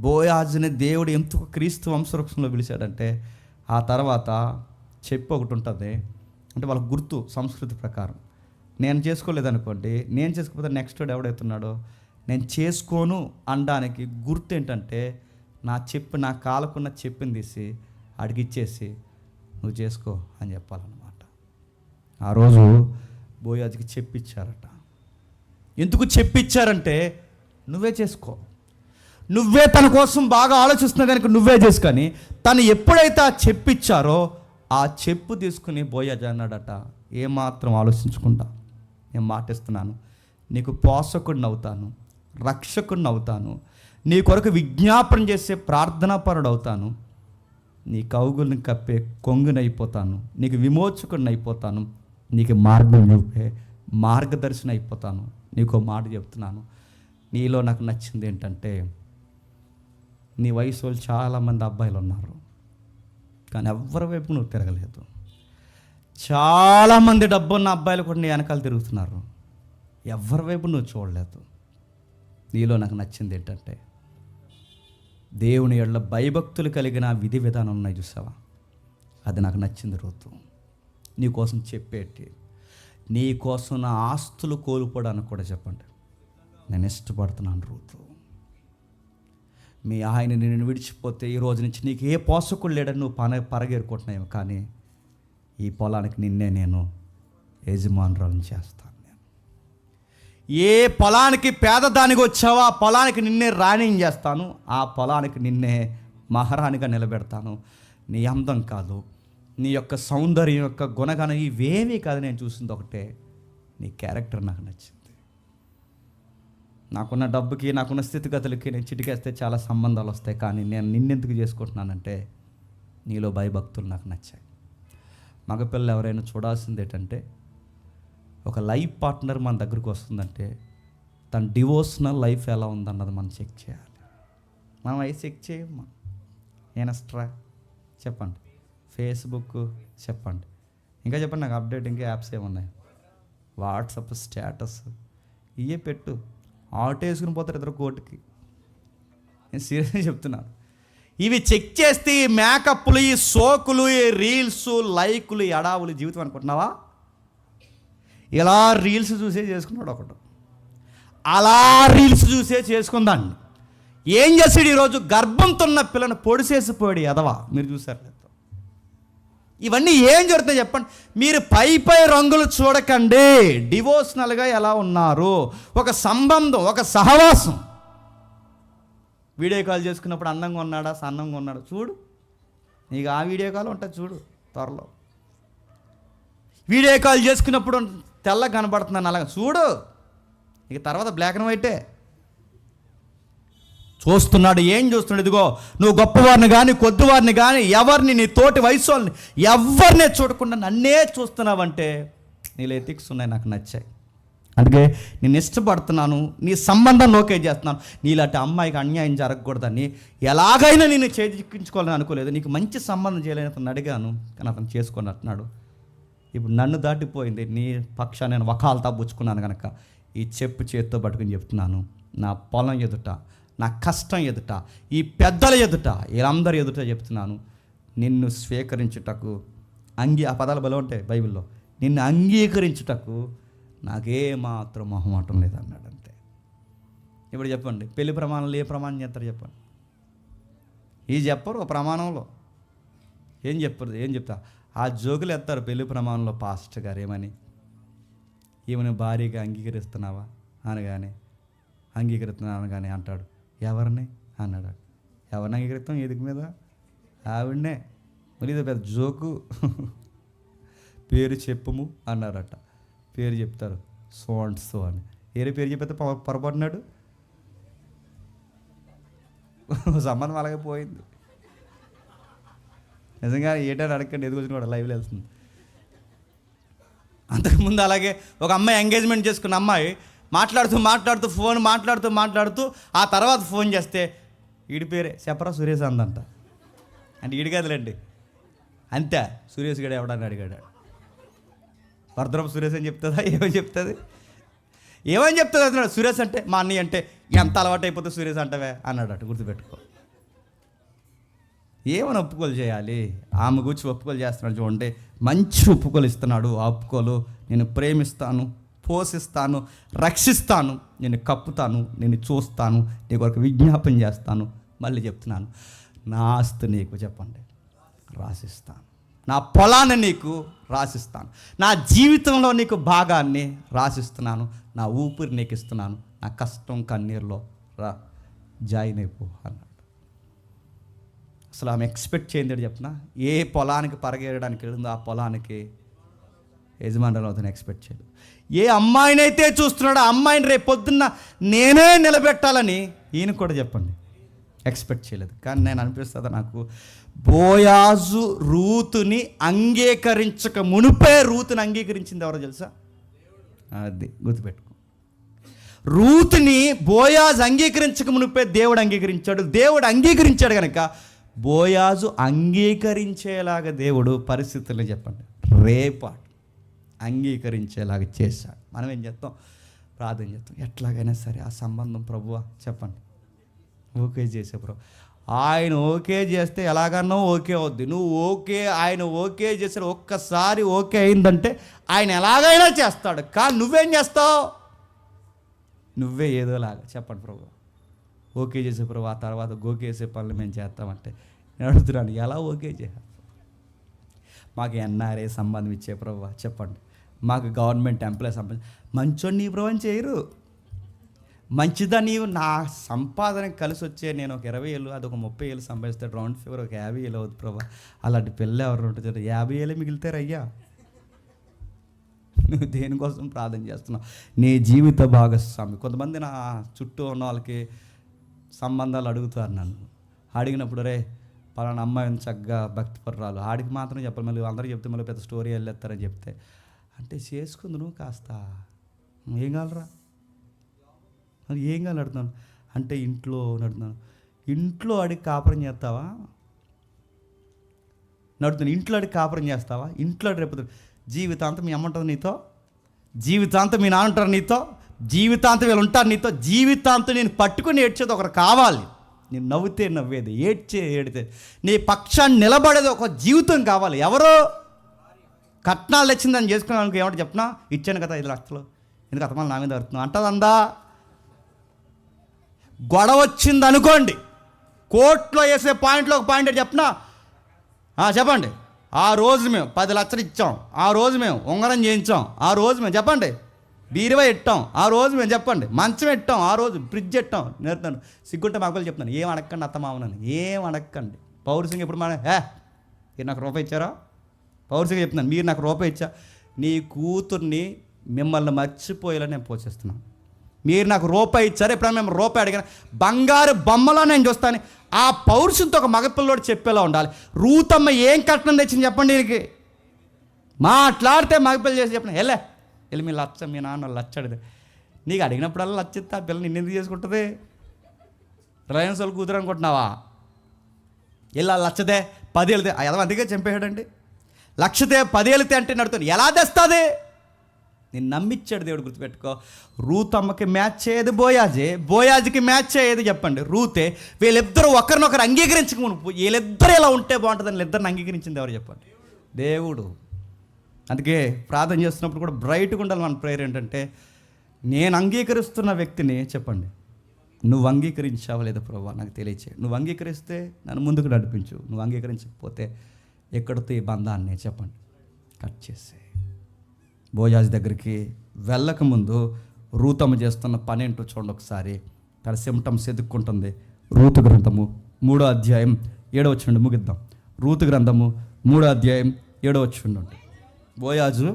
బోయాజుని దేవుడు ఎందుకు క్రీస్తు వంశవృక్షంలో పిలిచాడంటే, ఆ తర్వాత చెప్పు ఒకటి ఉంటుంది, అంటే వాళ్ళకు గుర్తు సంస్కృతి ప్రకారం. నేను చేసుకోలేదనుకోండి, నేను చేసుకోకపోతే నెక్స్ట్ వాడు ఎవడైతున్నాడో నేను చేసుకోను అనడానికి గుర్తు ఏంటంటే, నా కాలకున్న చెప్పుని తీసి అడిగిచ్చేసి నువ్వు చేసుకో అని చెప్పాలన్నమాట. ఆ రోజు బోయాజుకి చెప్పిచ్చారట. ఎందుకు చెప్పిచ్చారంటే, నువ్వే చేసుకో, నువ్వే తన కోసం బాగా ఆలోచిస్తున్నా కనుక నువ్వే చేసుకొని, తను ఎప్పుడైతే ఆ చెప్పిచ్చారో ఆ చెప్పు తీసుకుని బోయాజు అన్నాడట, ఏమాత్రం ఆలోచించకుండా, నేను మాటిస్తున్నాను, నీకు పోషకుడిని అవుతాను, రక్షకుడిని అవుతాను, నీ కొరకు విజ్ఞాపన చేసే ప్రార్థనాపరుడు అవుతాను, నీ కౌగుల్ని కప్పే కొంగునైపోతాను, నీకు విమోచకుడిని అయిపోతాను, నీకు మార్గం చూపే మార్గదర్శనం అయిపోతాను. నీకు మాట చెప్తున్నాను, నీలో నాకు నచ్చింది ఏంటంటే, నీ వయసు వాళ్ళు చాలామంది అబ్బాయిలు ఉన్నారు, కానీ ఎవరి వైపు నువ్వు తిరగలేదు. చాలామంది డబ్బున్న అబ్బాయిలు కూడా నీ వెనకాల తిరుగుతున్నారు, ఎవరి వైపు నువ్వు చూడలేదు. నీలో నాకు నచ్చింది ఏంటంటే, దేవుని యెడల భయభక్తులు కలిగిన విధి విధానం ఉన్నాయి చూసావా, అది నాకు నచ్చింది. రూతు నీకోసం చెప్పేటి, నీకోసం నా ఆస్తులు కోల్పోవడానికి కూడా చెప్పండి, నేను ఇష్టపడుతున్నాను రూతు. మీ ఆయన నేను విడిచిపోతే ఈ రోజు నుంచి నీకు ఏ పోషకుడు లేడని నువ్వు పరగేరుకుంటున్నావు, కానీ ఈ పొలానికి నిన్నే నేను యజమానురాలను చేస్తాను. నేను ఏ పొలానికి పేదదానికి వచ్చావో ఆ పొలానికి నిన్నే రాణిని చేస్తాను, ఆ పొలానికి నిన్నే మహారాణిగా నిలబెడతాను. నీ అందం కాదు, నీ యొక్క సౌందర్యం యొక్క గుణగానం ఇవేమీ కాదు, నేను చూసింది ఒకటే, నీ క్యారెక్టర్ నాకు నచ్చింది. నాకున్న డబ్బుకి, నాకున్న స్థితిగతులకి నేను చిటికేస్తే చాలా సంబంధాలు వస్తాయి, కానీ నేను నిన్నెందుకు చేసుకుంటున్నానంటే, నీలో భయభక్తులు నాకు నచ్చాయి. మగపిల్లలు ఎవరైనా చూడాల్సింది ఏంటంటే, ఒక లైఫ్ పార్ట్నర్ మన దగ్గరకు వస్తుందంటే తన డివోషనల్ లైఫ్ ఎలా ఉందన్నది మనం చెక్ చేయాలి. మనం అవి చెక్ చేయమ్మా. ఇన్స్టా చెప్పండి, ఫేస్బుక్ చెప్పండి, ఇంకా చెప్పండి, నాకు అప్డేట్ ఇంకా యాప్స్ ఏమున్నాయి, వాట్సాప్ స్టేటస్ ఇవే పెట్టు. ఆటో వేసుకుని పోతారు ఇద్దరు కోర్టుకి, నేను సీరియస్గా చెప్తున్నాను. ఇవి చెక్ చేస్తే ఈ మేకప్లు, ఈ సోకులు, ఈ రీల్స్, లైకులు, ఎడావులు జీవితం అనుకుంటున్నావా? ఇలా రీల్స్ చూసే చేసుకున్నాడు ఒకడు, అలా రీల్స్ చూసే చేసుకుందాన్ని. ఏం చేసాడు ఈరోజు? గర్భంతో ఉన్న పిల్లను పొడిసేసిపోయాడు ఎదవా. మీరు చూసారు లేదు? ఇవన్నీ ఏం జరుగుతాయి చెప్పండి. మీరు పై రంగులు చూడకండి. డివోషనల్గా ఎలా ఉన్నారు, ఒక సంబంధం, ఒక సహవాసం. వీడియో కాల్ చేసుకున్నప్పుడు అందంగా ఉన్నాడా, సన్నంగా ఉన్నాడా చూడు. నీకు ఆ వీడియో కాల్ ఉంటుంది చూడు త్వరలో. వీడియో కాల్ చేసుకున్నప్పుడు తెల్లగా కనబడుతున్నాను అలాగా చూడు. ఇక తర్వాత బ్లాక్ అండ్ వైటే చూస్తున్నాడు. ఏం చూస్తున్నాడు? ఇదిగో నువ్వు గొప్పవారిని కానీ కొద్దివారిని కానీ ఎవరిని, నీ తోటి వయసు వాళ్ళని ఎవరినే చూడకుండా నన్నే చూస్తున్నావంటే నీలో ఎథిక్స్ ఉన్నాయి, నాకు నచ్చాయి. అందుకే నేను ఇష్టపడుతున్నాను, నీ సంబంధం ఓకే చేస్తున్నాను. నీలాంటి అమ్మాయికి అన్యాయం జరగకూడదని ఎలాగైనా నేను చేజిక్కించుకోవాలని అనుకోలేదు. నీకు మంచి సంబంధం చేయాలని అతను అడిగాను, కానీ అతను చేసుకొని అంటున్నాడు. ఇప్పుడు నన్ను దాటిపోయింది, నీ పక్షాన్ని నేను వకాలతా పుచ్చుకున్నాను కనుక ఈ చెప్పు చేత్తో పట్టుకుని చెప్తున్నాను. నా పొలం ఎదుట, నా కష్టం ఎదుట, ఈ పెద్దల ఎదుట, వీళ్ళందరి ఎదుట చెప్తున్నాను, నిన్ను స్వీకరించుటకు ఆ పదాలు బలం ఉంటాయి బైబిల్లో. నిన్ను అంగీకరించుటకు నాకేమాత్రం మొహమాటం లేదన్నాడు. అంతే. ఇప్పుడు చెప్పండి, పెళ్లి ప్రమాణాలు ఏ ప్రమాణం చేస్తారు చెప్పండి? ఇది చెప్పరు. ఒక ప్రమాణంలో ఏం చెప్పరు, ఏం చెప్తా? ఆ జోకులు ఎత్తారు పెళ్లి ప్రమాణంలో. పాస్టర్ గారు ఏమని, ఈమెను భారీగా అంగీకరిస్తున్నావా అనగానే, అంగీకరిస్తున్నాను అనగానే అంటాడు, ఎవరిని అన్నాడు. ఎవరిని అంగీకరిస్తాం? ఎదుగు మీద ఆవిడనే. మరి ఇది పెద్ద జోకు. పేరు చెప్పుము అన్నారట. పేరు చెప్తారు, సో అండ్ సో అని. ఏరే పేరు చెప్పితే పొరపడినాడు. సంబంధం అలాగే పోయింది. నిజంగా ఏంటని అడగండి, ఎదుగుతుంది కూడా లైవ్లో వెళ్తుంది. అంతకుముందు అలాగే ఒక అమ్మాయి ఎంగేజ్మెంట్ చేసుకున్న అమ్మాయి మాట్లాడుతూ ఫోన్ మాట్లాడుతూ ఆ తర్వాత ఫోన్ చేస్తే ఈడి పేరే చెప్పరా సురేష్ అందంట. అంటే ఈడి కదలండి, అంతే. సురేష్ గడ ఎవడని అడిగాడు. భద్రపు సురేష్ అని చెప్తుందా? ఏమని చెప్తుంది అన్నాడు. సురేష్ అంటే మా అన్నయ్య అంటే ఎంత అలవాటు అయిపోతే సురేష్ అంటవే అన్నాడు అటు. గుర్తుపెట్టుకో. ఏమని ఒప్పుకోలు చేయాలి? ఆమె గురించి ఒప్పుకోలు చేస్తున్నాడు చూడండి. మంచి ఒప్పుకోలు ఇస్తున్నాడు. ఆ ఒప్పుకోలు, నేను ప్రేమిస్తాను, పోషిస్తాను, రక్షిస్తాను, నేను కప్పుతాను, నేను చూస్తాను, నీకు ఒక విజ్ఞాపన చేస్తాను. మళ్ళీ చెప్తున్నాను, నా ఆస్తి నీకు చెప్పండి రాసిస్తాను, నా పొలాన్ని నీకు రాసిస్తాను, నా జీవితంలో నీకు భాగాన్ని రాసిస్తున్నాను, నా ఊపిరి నీకు ఇస్తున్నాను, నా కష్టం కన్నీరులో జాయిన్ అయిపో అన్నాడు. అసలు ఆమె ఎక్స్పెక్ట్ చేయండి చెప్పిన, ఏ పొలానికి పరిగెడడానికి వెళ్ళిందో ఆ పొలానికి యజమానులు అవుతాను ఎక్స్పెక్ట్ చేయలేదు. ఏ అమ్మాయినైతే చూస్తున్నాడో ఆ అమ్మాయిని రేపు పొద్దున్న నేనే నిలబెట్టాలని ఈయన కూడా చెప్పండి ఎక్స్పెక్ట్ చేయలేదు. కానీ నేను అనిపిస్తుంది నాకు, బోయాజు రూతుని అంగీకరించక మునిపే రూతుని అంగీకరించింది ఎవరో తెలుసా? అది గుర్తుపెట్టుకో. రూతుని బోయాజు అంగీకరించక మునిపే దేవుడు అంగీకరించాడు. దేవుడు అంగీకరించాడు కనుక బోయాజు అంగీకరించేలాగా దేవుడు పరిస్థితుల్లో చెప్పండి రేపాటు అంగీకరించేలాగా చేశాడు. మనం ఏం చేస్తాం? ప్రార్థన చేస్తాం, ఎట్లాగైనా సరే ఆ సంబంధం ప్రభువా చెప్పండి ఓకే చేసే ప్రభు. ఆయన ఓకే చేస్తే ఎలాగన్నా ఓకే అవుద్ది. నువ్వు ఓకే, ఆయన ఓకే చేసాడు, ఒక్కసారి ఓకే అయిందంటే ఆయన ఎలాగైనా చేస్తాడు. కానీ నువ్వేం చేస్తావు? నువ్వే ఏదోలాగా చెప్పండి ప్రభు ఓకే చేసే ప్రభు, ఆ తర్వాత గోకేసే పనులు మేము చేస్తామంటే నేను అడుగుతున్నాను, ఎలా ఓకే చేయాలి? మాకు ఎన్ఆర్ఏ సంబంధం ఇచ్చే ప్రభు చెప్పండి, మాకు గవర్నమెంట్ ఎంప్లాయీ సంబంధం. మంచోని నీ ప్రభు అని చేయరు. మంచిదా నీవు నా సంపాదన కలిసి వచ్చే నేను ఒక 20,000 అదొక 30,000 సంపాదిస్తాడు, రౌండ్ ఫిగర్ ఒక 50,000 అవుతుంది ప్రభా. అలాంటి పిల్లలు ఎవరు ఉంటుంది? 50,000 మిగులుతారు అయ్యా. నువ్వు దేనికోసం ప్రార్థన చేస్తున్నావు? నీ జీవిత భాగస్వామి. కొంతమంది నా చుట్టూ ఉన్న వాళ్ళకి సంబంధాలు అడుగుతారు నన్ను. అడిగినప్పుడు రే పలానా అమ్మాయిని చక్కగా భక్తిపరురాలు, ఆడికి మాత్రం చెప్పాలి, మళ్ళీ అందరికీ చెప్తే మళ్ళీ పెద్ద స్టోరీ వెళ్ళేస్తారని చెప్తే, అంటే చేసుకుంది నువ్వు కాస్త ఏం కావాలరా, ఏం కావాలి అడుగుతున్నాను అంటే ఇంట్లో నడుతున్నాను. ఇంట్లో అడిగి కాపురం చేస్తావా? నడుతున్నాను. ఇంట్లో అడిగి కాపురం చేస్తావా? ఇంట్లో రేపు జీవితాంతం మీ అమ్మ ఉంటుంది నీతో, జీవితాంతం మీ నాన్న ఉంటారు నీతో, జీవితాంతం వీళ్ళు ఉంటారు నీతో, జీవితాంతం నేను పట్టుకుని ఏడ్చేది ఒకరు కావాలి. నేను నవ్వుతే నవ్వేది, ఏడితే నీ పక్షాన్ని నిలబడేది ఒక జీవితం కావాలి. ఎవరో కట్నాలు తెచ్చిందని చేసుకున్నాను ఏమంటే చెప్పినా, ఇచ్చాను కదా 5 లక్షలు, ఎందుకు అతమాలు నా మీద వస్తున్నావు అంటదందా. గొడవ వచ్చింది అనుకోండి, కోర్టులో వేసే పాయింట్లో ఒక పాయింట్ చెప్పినా, చెప్పండి ఆ రోజు మేము 10 లక్షలు ఇచ్చాం, ఆ రోజు మేము ఉంగరం చేయించాం, ఆ రోజు మేము చెప్పండి బీరువా ఇట్టాం, ఆ రోజు మేము చెప్పండి మంచం పెట్టాం, ఆ రోజు ఫ్రిడ్జ్ పెట్టాం. నేర్తాను సిగ్గుంటే మాకు చెప్తాను, ఏం అడగండి అత్తమామనని, ఏం అడగండి. పౌరుషంగా ఇప్పుడు మీరు నాకు రూపాయి ఇచ్చారా? పౌరుషంగా చెప్తున్నాను, మీరు నాకు రూపాయి ఇచ్చా, నీ కూతుర్ని మిమ్మల్ని మర్చిపోయేలా నేను పోషిస్తున్నాను. మీరు నాకు రూపాయి ఇచ్చారు, ఎప్పుడైనా మేము రూపాయి అడిగిన బంగారు బొమ్మలో నేను చూస్తాను. ఆ పౌరుషంతో ఒక మగపిల్లోడు చెప్పేలా ఉండాలి. రూతమ్మ ఏం కట్నం తెచ్చింది చెప్పండి, దీనికి మాట్లాడితే మగపిల్ల చేసి చెప్పండి, వెళ్ళి మీ లచ్చ, మీ నాన్న లచ్చ అడితే, నీకు అడిగినప్పుడల్లా లచ్చిస్తే ఆ పిల్ల నిన్నెందుకు చేసుకుంటుంది? రిలయన్స్ వాళ్ళు కూతురు అనుకుంటున్నావా? ఇలా లచ్చదే 10 వెళ్తే అందుకే చంపేశాడండి. లక్షతే 10 వెళ్తే అంటే నడుతుంది, ఎలా తెస్తుంది? నేను నమ్మిచ్చాడు దేవుడు, గుర్తుపెట్టుకో. రూతమ్మకి మ్యాచ్ అయ్యేది బోయాజే, బోయాజుకి మ్యాచ్ అయ్యేది చెప్పండి రూతే. వీళ్ళిద్దరూ ఒకరినొకరు అంగీకరించుకుని, వీళ్ళిద్దరూ ఇలా ఉంటే బాగుంటుందని వీళ్ళిద్దరిని అంగీకరించింది ఎవరు చెప్పండి? దేవుడు. అందుకే ప్రార్థన చేస్తున్నప్పుడు కూడా బ్రైట్గా ఉండాలి. మన ప్రేయర్ ఏంటంటే, నేను అంగీకరిస్తున్న వ్యక్తిని చెప్పండి, నువ్వు అంగీకరించావా లేదా ప్రభువా నాకు తెలియచేయి. నువ్వు అంగీకరిస్తే నన్ను ముందుకు నడిపించు, నువ్వు అంగీకరించకపోతే ఎక్కడితో ఈ బంధాన్ని చెప్పండి కట్ చేసే. బోయాజు దగ్గరికి వెళ్ళకముందు రూతమ్మ చేస్తున్న పని ఏంటో చూడండి ఒకసారి. తన సిమ్టమ్స్ ఎదుక్కుంటుంది. రూతు గ్రంథము 3వ అధ్యాయం 7వ వచనం ముగిద్దాం. రూతు గ్రంథము 3వ అధ్యాయం 7వ వచనం. బోయాజు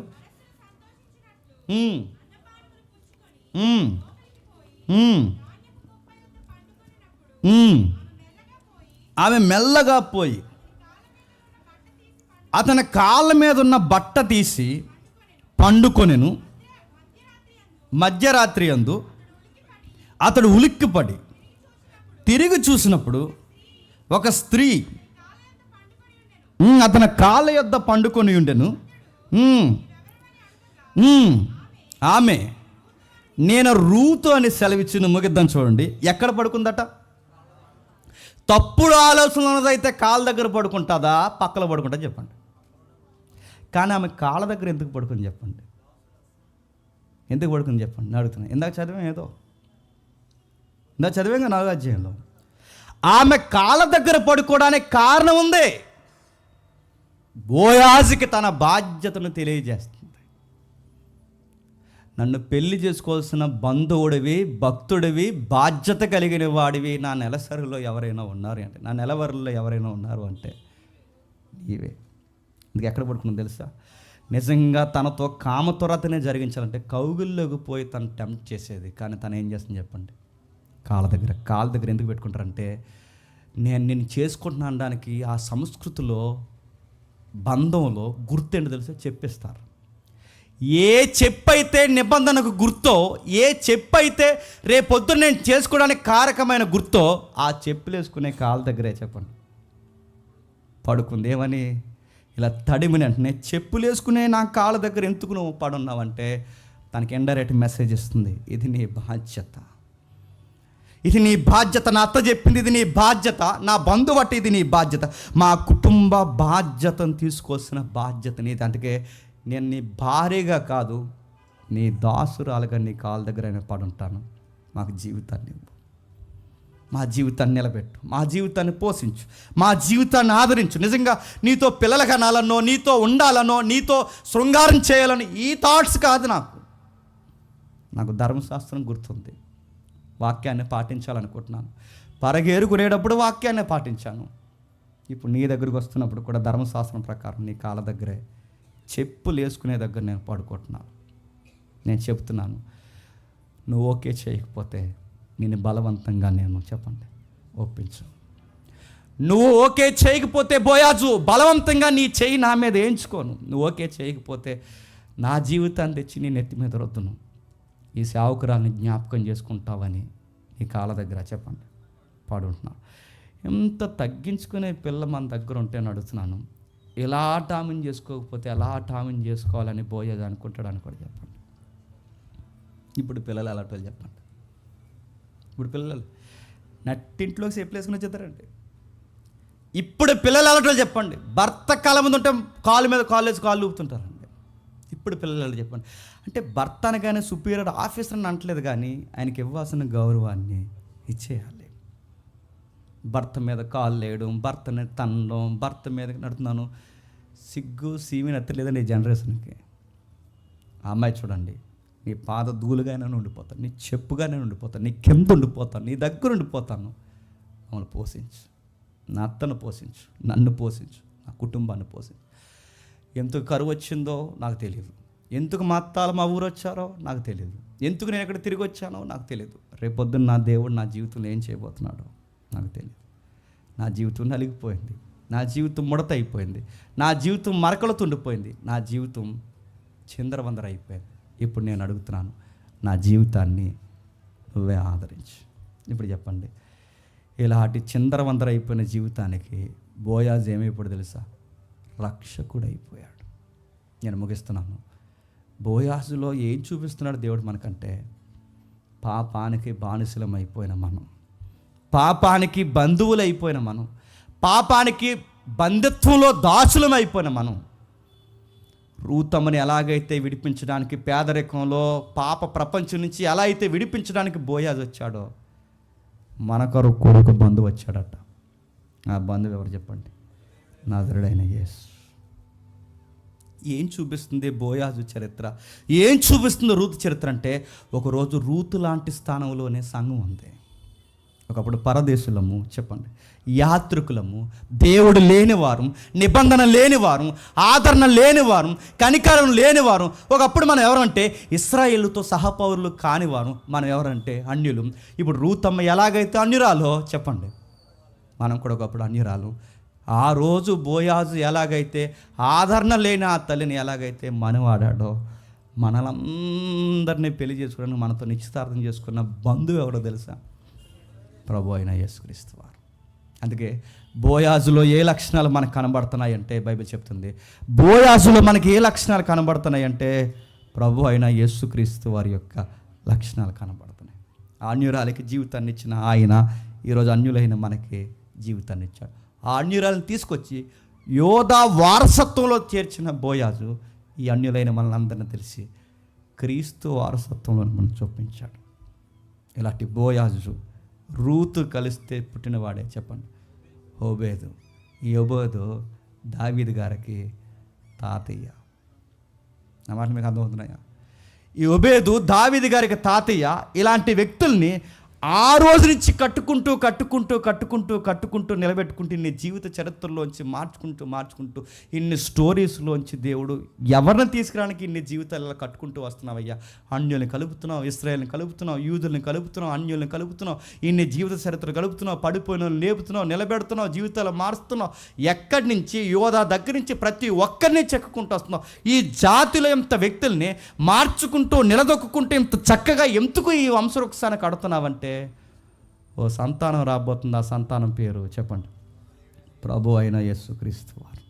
ఆమె మెల్లగా పోయి అతని కాళ్ళ మీద ఉన్న బట్ట తీసి పండుకొనెను. మధ్యరాత్రి యందు అతడు ఉలిక్కిపడి తిరిగి చూసినప్పుడు ఒక స్త్రీ అతని కాళ్ళ యొద్ద పండుకొని ఉండెను. ఆమె నేను రూతు అని సెలవిచ్చిన ముగిద్దాం చూడండి. ఎక్కడ పడుకుందట? తప్పుడు ఆలోచన ఉన్నదైతే కాళ్ళ దగ్గర పడుకుంటుందా, పక్కన పడుకుంటుందా చెప్పండి. కానీ ఆమె కాళ్ళ దగ్గర ఎందుకు పడుకుంది చెప్పండి? ఎందుకు పడుకుంది చెప్పండి నేను అడుగుతున్నాను. ఇందాక చదివాం 4వ అధ్యాయంలో. ఆమె కాళ్ళ దగ్గర పడుకోవడానికి కారణం ఉంది. బోయాజుకి తన బాధ్యతను తెలియజేస్తుంది. నన్ను పెళ్లి చేసుకోవాల్సిన బంధువుడివి, భక్తుడివి, బాధ్యత కలిగిన వాడివి నా నెలసరిలో ఎవరైనా ఉన్నారు అంటే, నా నెలవరిలో ఎవరైనా ఉన్నారు అంటే నీవే. అందుకే ఎక్కడ పడుకున్నాను తెలుసా? నిజంగా తనతో కామతురతనే జరిగించాలంటే కౌగుల్లోకి పోయి తను టెంప్ట్ చేసేది. కానీ తను ఏం చేస్తుంది చెప్పండి? కాళ్ళ దగ్గర ఎందుకు పెట్టుకుంటారంటే, నేను నిన్ను చేసుకుంటున్నా అనడానికి ఆ సంస్కృతిలో, బంధంలో గుర్తేంటి తెలుసా? చెప్పిస్తారు. ఏ చెప్పైతే నిబంధనకు గుర్తో, ఏ చెప్పైతే రేపొద్దున నేను చేసుకోవడానికి కారకమైన గుర్తో, ఆ చెప్పులు వేసుకునే కాళ్ళ దగ్గరే చెప్పండి పడుకుంది. ఏమని? ఇలా తడిమిన వెంటనే చెప్పులు వేసుకునే నా కాళ్ళ దగ్గర ఎందుకు నువ్వు పడున్నావంటే తనకి ఇండైరెక్ట్ మెసేజ్ ఇస్తుంది, ఇది నీ బాధ్యత, ఇది నీ బాధ్యత. నా అత్త చెప్పింది, ఇది నీ బాధ్యత. నా బంధువు బట్టి ఇది నీ బాధ్యత. మా కుటుంబ బాధ్యతను తీసుకోవాల్సిన బాధ్యత నీది. అందుకే నేను నీ భార్యగా కాదు, నీ దాసురాలుగా నీ కాళ్ళ దగ్గర పడుంటాను. మాకు జీవితాన్ని ఇవ్వు, మా జీవితాన్ని నిలబెట్టు, మా జీవితాన్ని పోషించు, మా జీవితాన్ని ఆదరించు. నిజంగా నీతో పిల్లల కనాలనో, నీతో ఉండాలనో, నీతో శృంగారం చేయాలని ఈ థాట్స్ కాదు నాకు ధర్మశాస్త్రం గుర్తుంది. వాక్యాన్ని పాటించాలనుకుంటున్నాను. పరగేరుకునేటప్పుడు వాక్యాన్ని పాటించాను. ఇప్పుడు నీ దగ్గరికి వస్తున్నప్పుడు కూడా ధర్మశాస్త్రం ప్రకారం నీ కాళ్ళ దగ్గరే, చెప్పులు వేసుకునే దగ్గర నేను పడుకుంటున్నాను. నేను చెప్తున్నాను, నువ్వు ఓకే చేయకపోతే నేను బలవంతంగా నేను చెప్పండి ఒప్పించు. నువ్వు ఓకే చేయకపోతే బోయాజు బలవంతంగా నీ చెయ్యి నా మీద వేయించుకోను. నువ్వు ఓకే చేయకపోతే నా జీవితాన్ని తెచ్చి నీ నెత్తి మీద రుద్దును. ఈ సేవకురాల్ని జ్ఞాపకం చేసుకుంటావని నీ కాళ్ళ దగ్గర చెప్పండి పడుంటున్నాను. ఎంత తగ్గించుకునే పిల్ల మన దగ్గర ఉంటే అడుగుతున్నాను. ఎలా టామిన్ చేసుకోకపోతే ఎలా టామిన్ చేసుకోవాలని బోయేది అనుకుంటాడని కూడా చెప్పండి. ఇప్పుడు పిల్లలు అలాంటి వాళ్ళు చెప్పండి. ఇప్పుడు పిల్లలు నట్టింట్లోకి సేపులు వేసుకుని వచ్చేస్తారండి. ఇప్పుడు పిల్లలు అలటో చెప్పండి, భర్త కాళ్ళ ముందు ఉంటే కాలు మీద కాళ్ళు వేసి కాళ్ళు ఊపుతుంటారండి. ఇప్పుడు పిల్లలు చెప్పండి, అంటే భర్త అనగానే సుపీరియర్ ఆఫీసర్ అని అంటలేదు, కానీ ఆయనకి ఇవ్వాల్సిన గౌరవాన్ని ఇచ్చేయాలి. భర్త మీద కాళ్ళు వేయడం, భర్తని తన్నడం, భర్త మీద నడుతున్నాను, సిగ్గు సీమి నచ్చలేదండి ఈ జనరేషన్కి. ఆ అమ్మాయి చూడండి, నీ పాద ధూళిగానే ఉండిపోతాను, నీ చెప్పుగానే ఉండిపోతాను, నీ కింద ఉండిపోతాను, నీ దగ్గర ఉండిపోతాను, మమ్మల్ని పోషించు, నా అత్తను పోషించు, నన్ను పోషించు, నా కుటుంబాన్ని పోషించు. ఎందుకు కరువు వచ్చిందో నాకు తెలియదు, ఎందుకు మా అత్తాలు మా ఊరు వచ్చారో నాకు తెలియదు, ఎందుకు నేను ఎక్కడ తిరిగి వచ్చానో నాకు తెలియదు, రేపొద్దున నా దేవుడు నా జీవితంలో ఏం చేయబోతున్నాడో నాకు తెలియదు. నా జీవితం నలిగిపోయింది, నా జీవితం ముడత అయిపోయింది, నా జీవితం మరకలతో ఉండిపోయింది, నా జీవితం చిందరవందర అయిపోయింది. ఇప్పుడు నేను అడుగుతున్నాను, నా జీవితాన్ని నువ్వే ఆదరించు. ఇప్పుడు చెప్పండి, ఇలాంటి చిందరవందర అయిపోయిన జీవితానికి బోయాజు ఏమైపోయాడు తెలుసా? రక్షకుడు అయిపోయాడు. నేను ముగిస్తున్నాను. బోయాజులో ఏం చూపిస్తున్నాడు దేవుడు మనకంటే, పాపానికి బానిసలం అయిపోయిన మనం, పాపానికి బంధువులు అయిపోయిన మనం, పాపానికి బంధుత్వంలో దాసులం అయిపోయిన మనం, రూతమ్మని ఎలాగైతే విడిపించడానికి, పేదరికంలో పాప ప్రపంచం నుంచి ఎలా అయితే విడిపించడానికి బోయాజు వచ్చాడో, మనకొరు కొడుకు బంధువు వచ్చాడట. ఆ బంధువు ఎవరు చెప్పండి? నజరుడైన యేసు. ఏం చూపిస్తుంది బోయాజు చరిత్ర, ఏం చూపిస్తుంది రూతు చరిత్ర అంటే, ఒకరోజు రూతు లాంటి స్థానంలోనే సంఘం ఉంది. ఒకప్పుడు పరదేశులము, చెప్పండి, యాత్రికులము, దేవుడు లేనివారు, నిబంధన లేనివారు, ఆదరణ లేనివారు, కనికరం లేనివారు. ఒకప్పుడు మనం ఎవరంటే ఇశ్రాయేలుతో సహపౌరులు కానివారు, మనం ఎవరంటే అన్యులు. ఇప్పుడు రూతమ్మ ఎలాగైతే అన్యురాలో చెప్పండి, మనం కూడా ఒకప్పుడు అన్యురాలు. ఆ రోజు బోయాజు ఎలాగైతే ఆదరణ లేని ఆ తల్లిని ఎలాగైతే మనవాడాడో, మనలందరినీ పెళ్లి చేసుకోవడానికి మనతో నిశ్చితార్థం చేసుకున్న బంధువు ఎవరో తెలుసా? ప్రభు అయిన యేసుక్రీస్తు వారు. అందుకే బోయాజులో ఏ లక్షణాలు మనకు కనబడుతున్నాయంటే, బైబిల్ చెప్తుంది, బోయాజులో మనకి ఏ లక్షణాలు కనబడుతున్నాయంటే ప్రభు అయిన యేసుక్రీస్తు వారి యొక్క లక్షణాలు కనబడుతున్నాయి. అన్యురాలకి జీవితాన్ని ఇచ్చిన ఆయన ఈరోజు అన్యులైన మనకి జీవితాన్ని ఇచ్చాడు. ఆ అన్యురాలను తీసుకొచ్చి యోధా వారసత్వంలో చేర్చిన బోయాజు ఈ అన్యులైన మనల్ని తెలిసి క్రీస్తు వారసత్వంలో మనం చూపించాడు. ఇలాంటి బోయాజు రూతు కలిస్తే పుట్టినవాడే చెప్పండి, ఓబేదు. ఈ ఓబేదు దావీదు గారికి తాతయ్య. నా మాట మీకు అర్థమవుతున్నాయా? ఈ ఓబేదు దావీదు గారికి తాతయ్య. ఇలాంటి వ్యక్తుల్ని ఆ రోజు నుంచి కట్టుకుంటూ నిలబెట్టుకుంటూ ఇన్ని జీవిత చరిత్రలోంచి మార్చుకుంటూ ఇన్ని స్టోరీస్లోంచి దేవుడు ఎవరిని తీసుకురానికి ఇన్ని జీవితాలలో కట్టుకుంటూ వస్తున్నావయ్యా. అన్యుల్ని కలుపుతున్నావు, ఇశ్రాయేల్ని కలుపుతున్నావు, యూదుల్ని కలుపుతున్నావు, అన్యుల్ని కలుపుతున్నావు, ఇన్ని జీవిత చరిత్రలు కలుపుతున్నావు, పడిపోయిన లేపుతున్నావు, నిలబెడుతున్నావు, జీవితాలు మారుస్తున్నావు. ఎక్కడి నుంచి యోధా దగ్గర నుంచి ప్రతి ఒక్కరిని చెక్కుకుంటూ వస్తున్నావు. ఈ జాతిలో ఇంత వ్యక్తుల్ని మార్చుకుంటూ నిలదొక్కుంటూ ఇంత చక్కగా ఎందుకు ఈ వంశవృక్షాన్ని కడుతున్నావంటే, ఓ సంతానం రాబోతుంది. ఆ సంతానం పేరు చెప్పండి, ప్రభు అయిన యేసుక్రీస్తు వారు.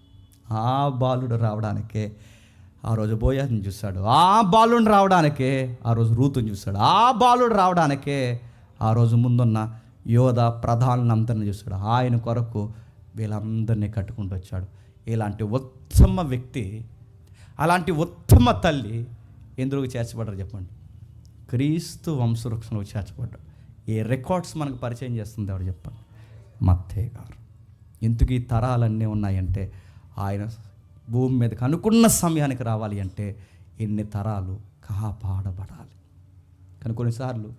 ఆ బాలుడు రావడానికే ఆ రోజు బోయాజుని చూశాడు, ఆ బాలుడిని రావడానికే ఆ రోజు రూతుని చూశాడు, ఆ బాలుడు రావడానికే ఆ రోజు ముందున్న యోధా ప్రధానులందరినీ చూశాడు. ఆయన కొరకు వీళ్ళందరినీ కట్టుకుంటూ వచ్చాడు. ఇలాంటి ఉత్తమ వ్యక్తి, అలాంటి ఉత్తమ తల్లి ఎందుకు చేర్చబడ్డారు చెప్పండి? క్రీస్తు వంశవృక్షంలో చేర్చబడ్డాడు. ఏ రికార్డ్స్ మనకు పరిచయం చేస్తుంది ఎవరు చెప్పండి? మత్తయి గారు. ఎందుకు ఈ తరాలన్నీ ఉన్నాయంటే, ఆయన భూమి మీదకి అనుకున్న సమయానికి రావాలి అంటే ఎన్ని తరాలు కాపాడబడాలి. కానీ కొన్నిసార్లు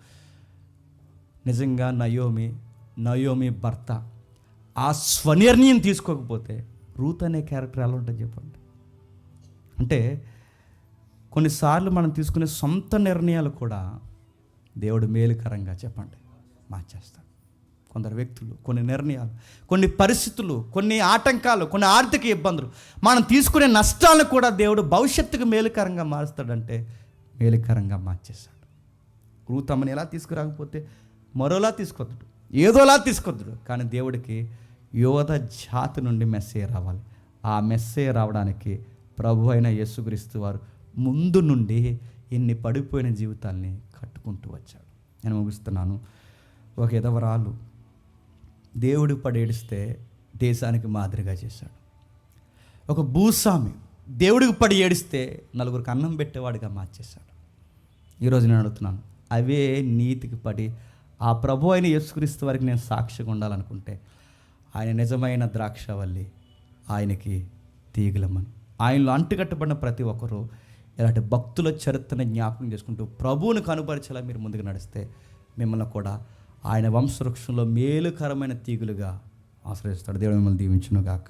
నిజంగా నయోమి భర్త ఆ స్వనిర్ణయం తీసుకోకపోతే రూత్ అనే క్యారెక్టర్ ఎలా ఉంటుంది చెప్పండి? అంటే కొన్నిసార్లు మనం తీసుకునే సొంత నిర్ణయాలు కూడా దేవుడు మేలుకరంగా చెప్పండి మార్చేస్తాడు. కొందరు వ్యక్తులు, కొన్ని నిర్ణయాలు, కొన్ని పరిస్థితులు, కొన్ని ఆటంకాలు, కొన్ని ఆర్థిక ఇబ్బందులు, మనం తీసుకునే నష్టాలను కూడా దేవుడు భవిష్యత్తుకు మేలుకరంగా మారుస్తాడంటే మేలుకరంగా మార్చేస్తాడు. రూతమ్మని ఎలా తీసుకురాకపోతే మరోలా తీసుకొద్దుడు, ఏదోలా తీసుకొద్దుడు. కానీ దేవుడికి యోధ జాతి నుండి మెస్సేయ రావాలి. ఆ మెస్సేయ రావడానికి ప్రభు అయిన యేసుక్రీస్తు వారు ముందు నుండి ఇన్ని పడిపోయిన జీవితాల్ని కట్టుకుంటూ వచ్చాడు. నేను ముగిస్తున్నాను. ఒక ఎదవరాలు దేవుడికి పడి ఏడిస్తే దేశానికి మాదిరిగా చేశాడు. ఒక భూస్వామి దేవుడికి పడి ఏడిస్తే నలుగురికి అన్నం పెట్టేవాడిగా మార్చేశాడు. ఈరోజు నేను అడుగుతున్నాను, అవే నీతికి పడి ఆ ప్రభు అయిన యేసుక్రీస్తు వారికి నేను సాక్షిగా ఉండాలనుకుంటే ఆయన నిజమైన ద్రాక్షవల్లి, ఆయనకి తీగలమని. ఆయనలో అంటుకట్టబడిన ప్రతి ఒక్కరూ ఇలాంటి భక్తుల చరిత్రను జ్ఞాపకం చేసుకుంటూ ప్రభువును కనుపరిచేలా మీరు ముందుకు నడిస్తే మిమ్మల్ని కూడా ఆయన వంశవృక్షంలో మేలుకరమైన తీగులుగా ఆశ్రయిస్తాడు. దేవుడు మిమ్మల్ని దీవించును గాక.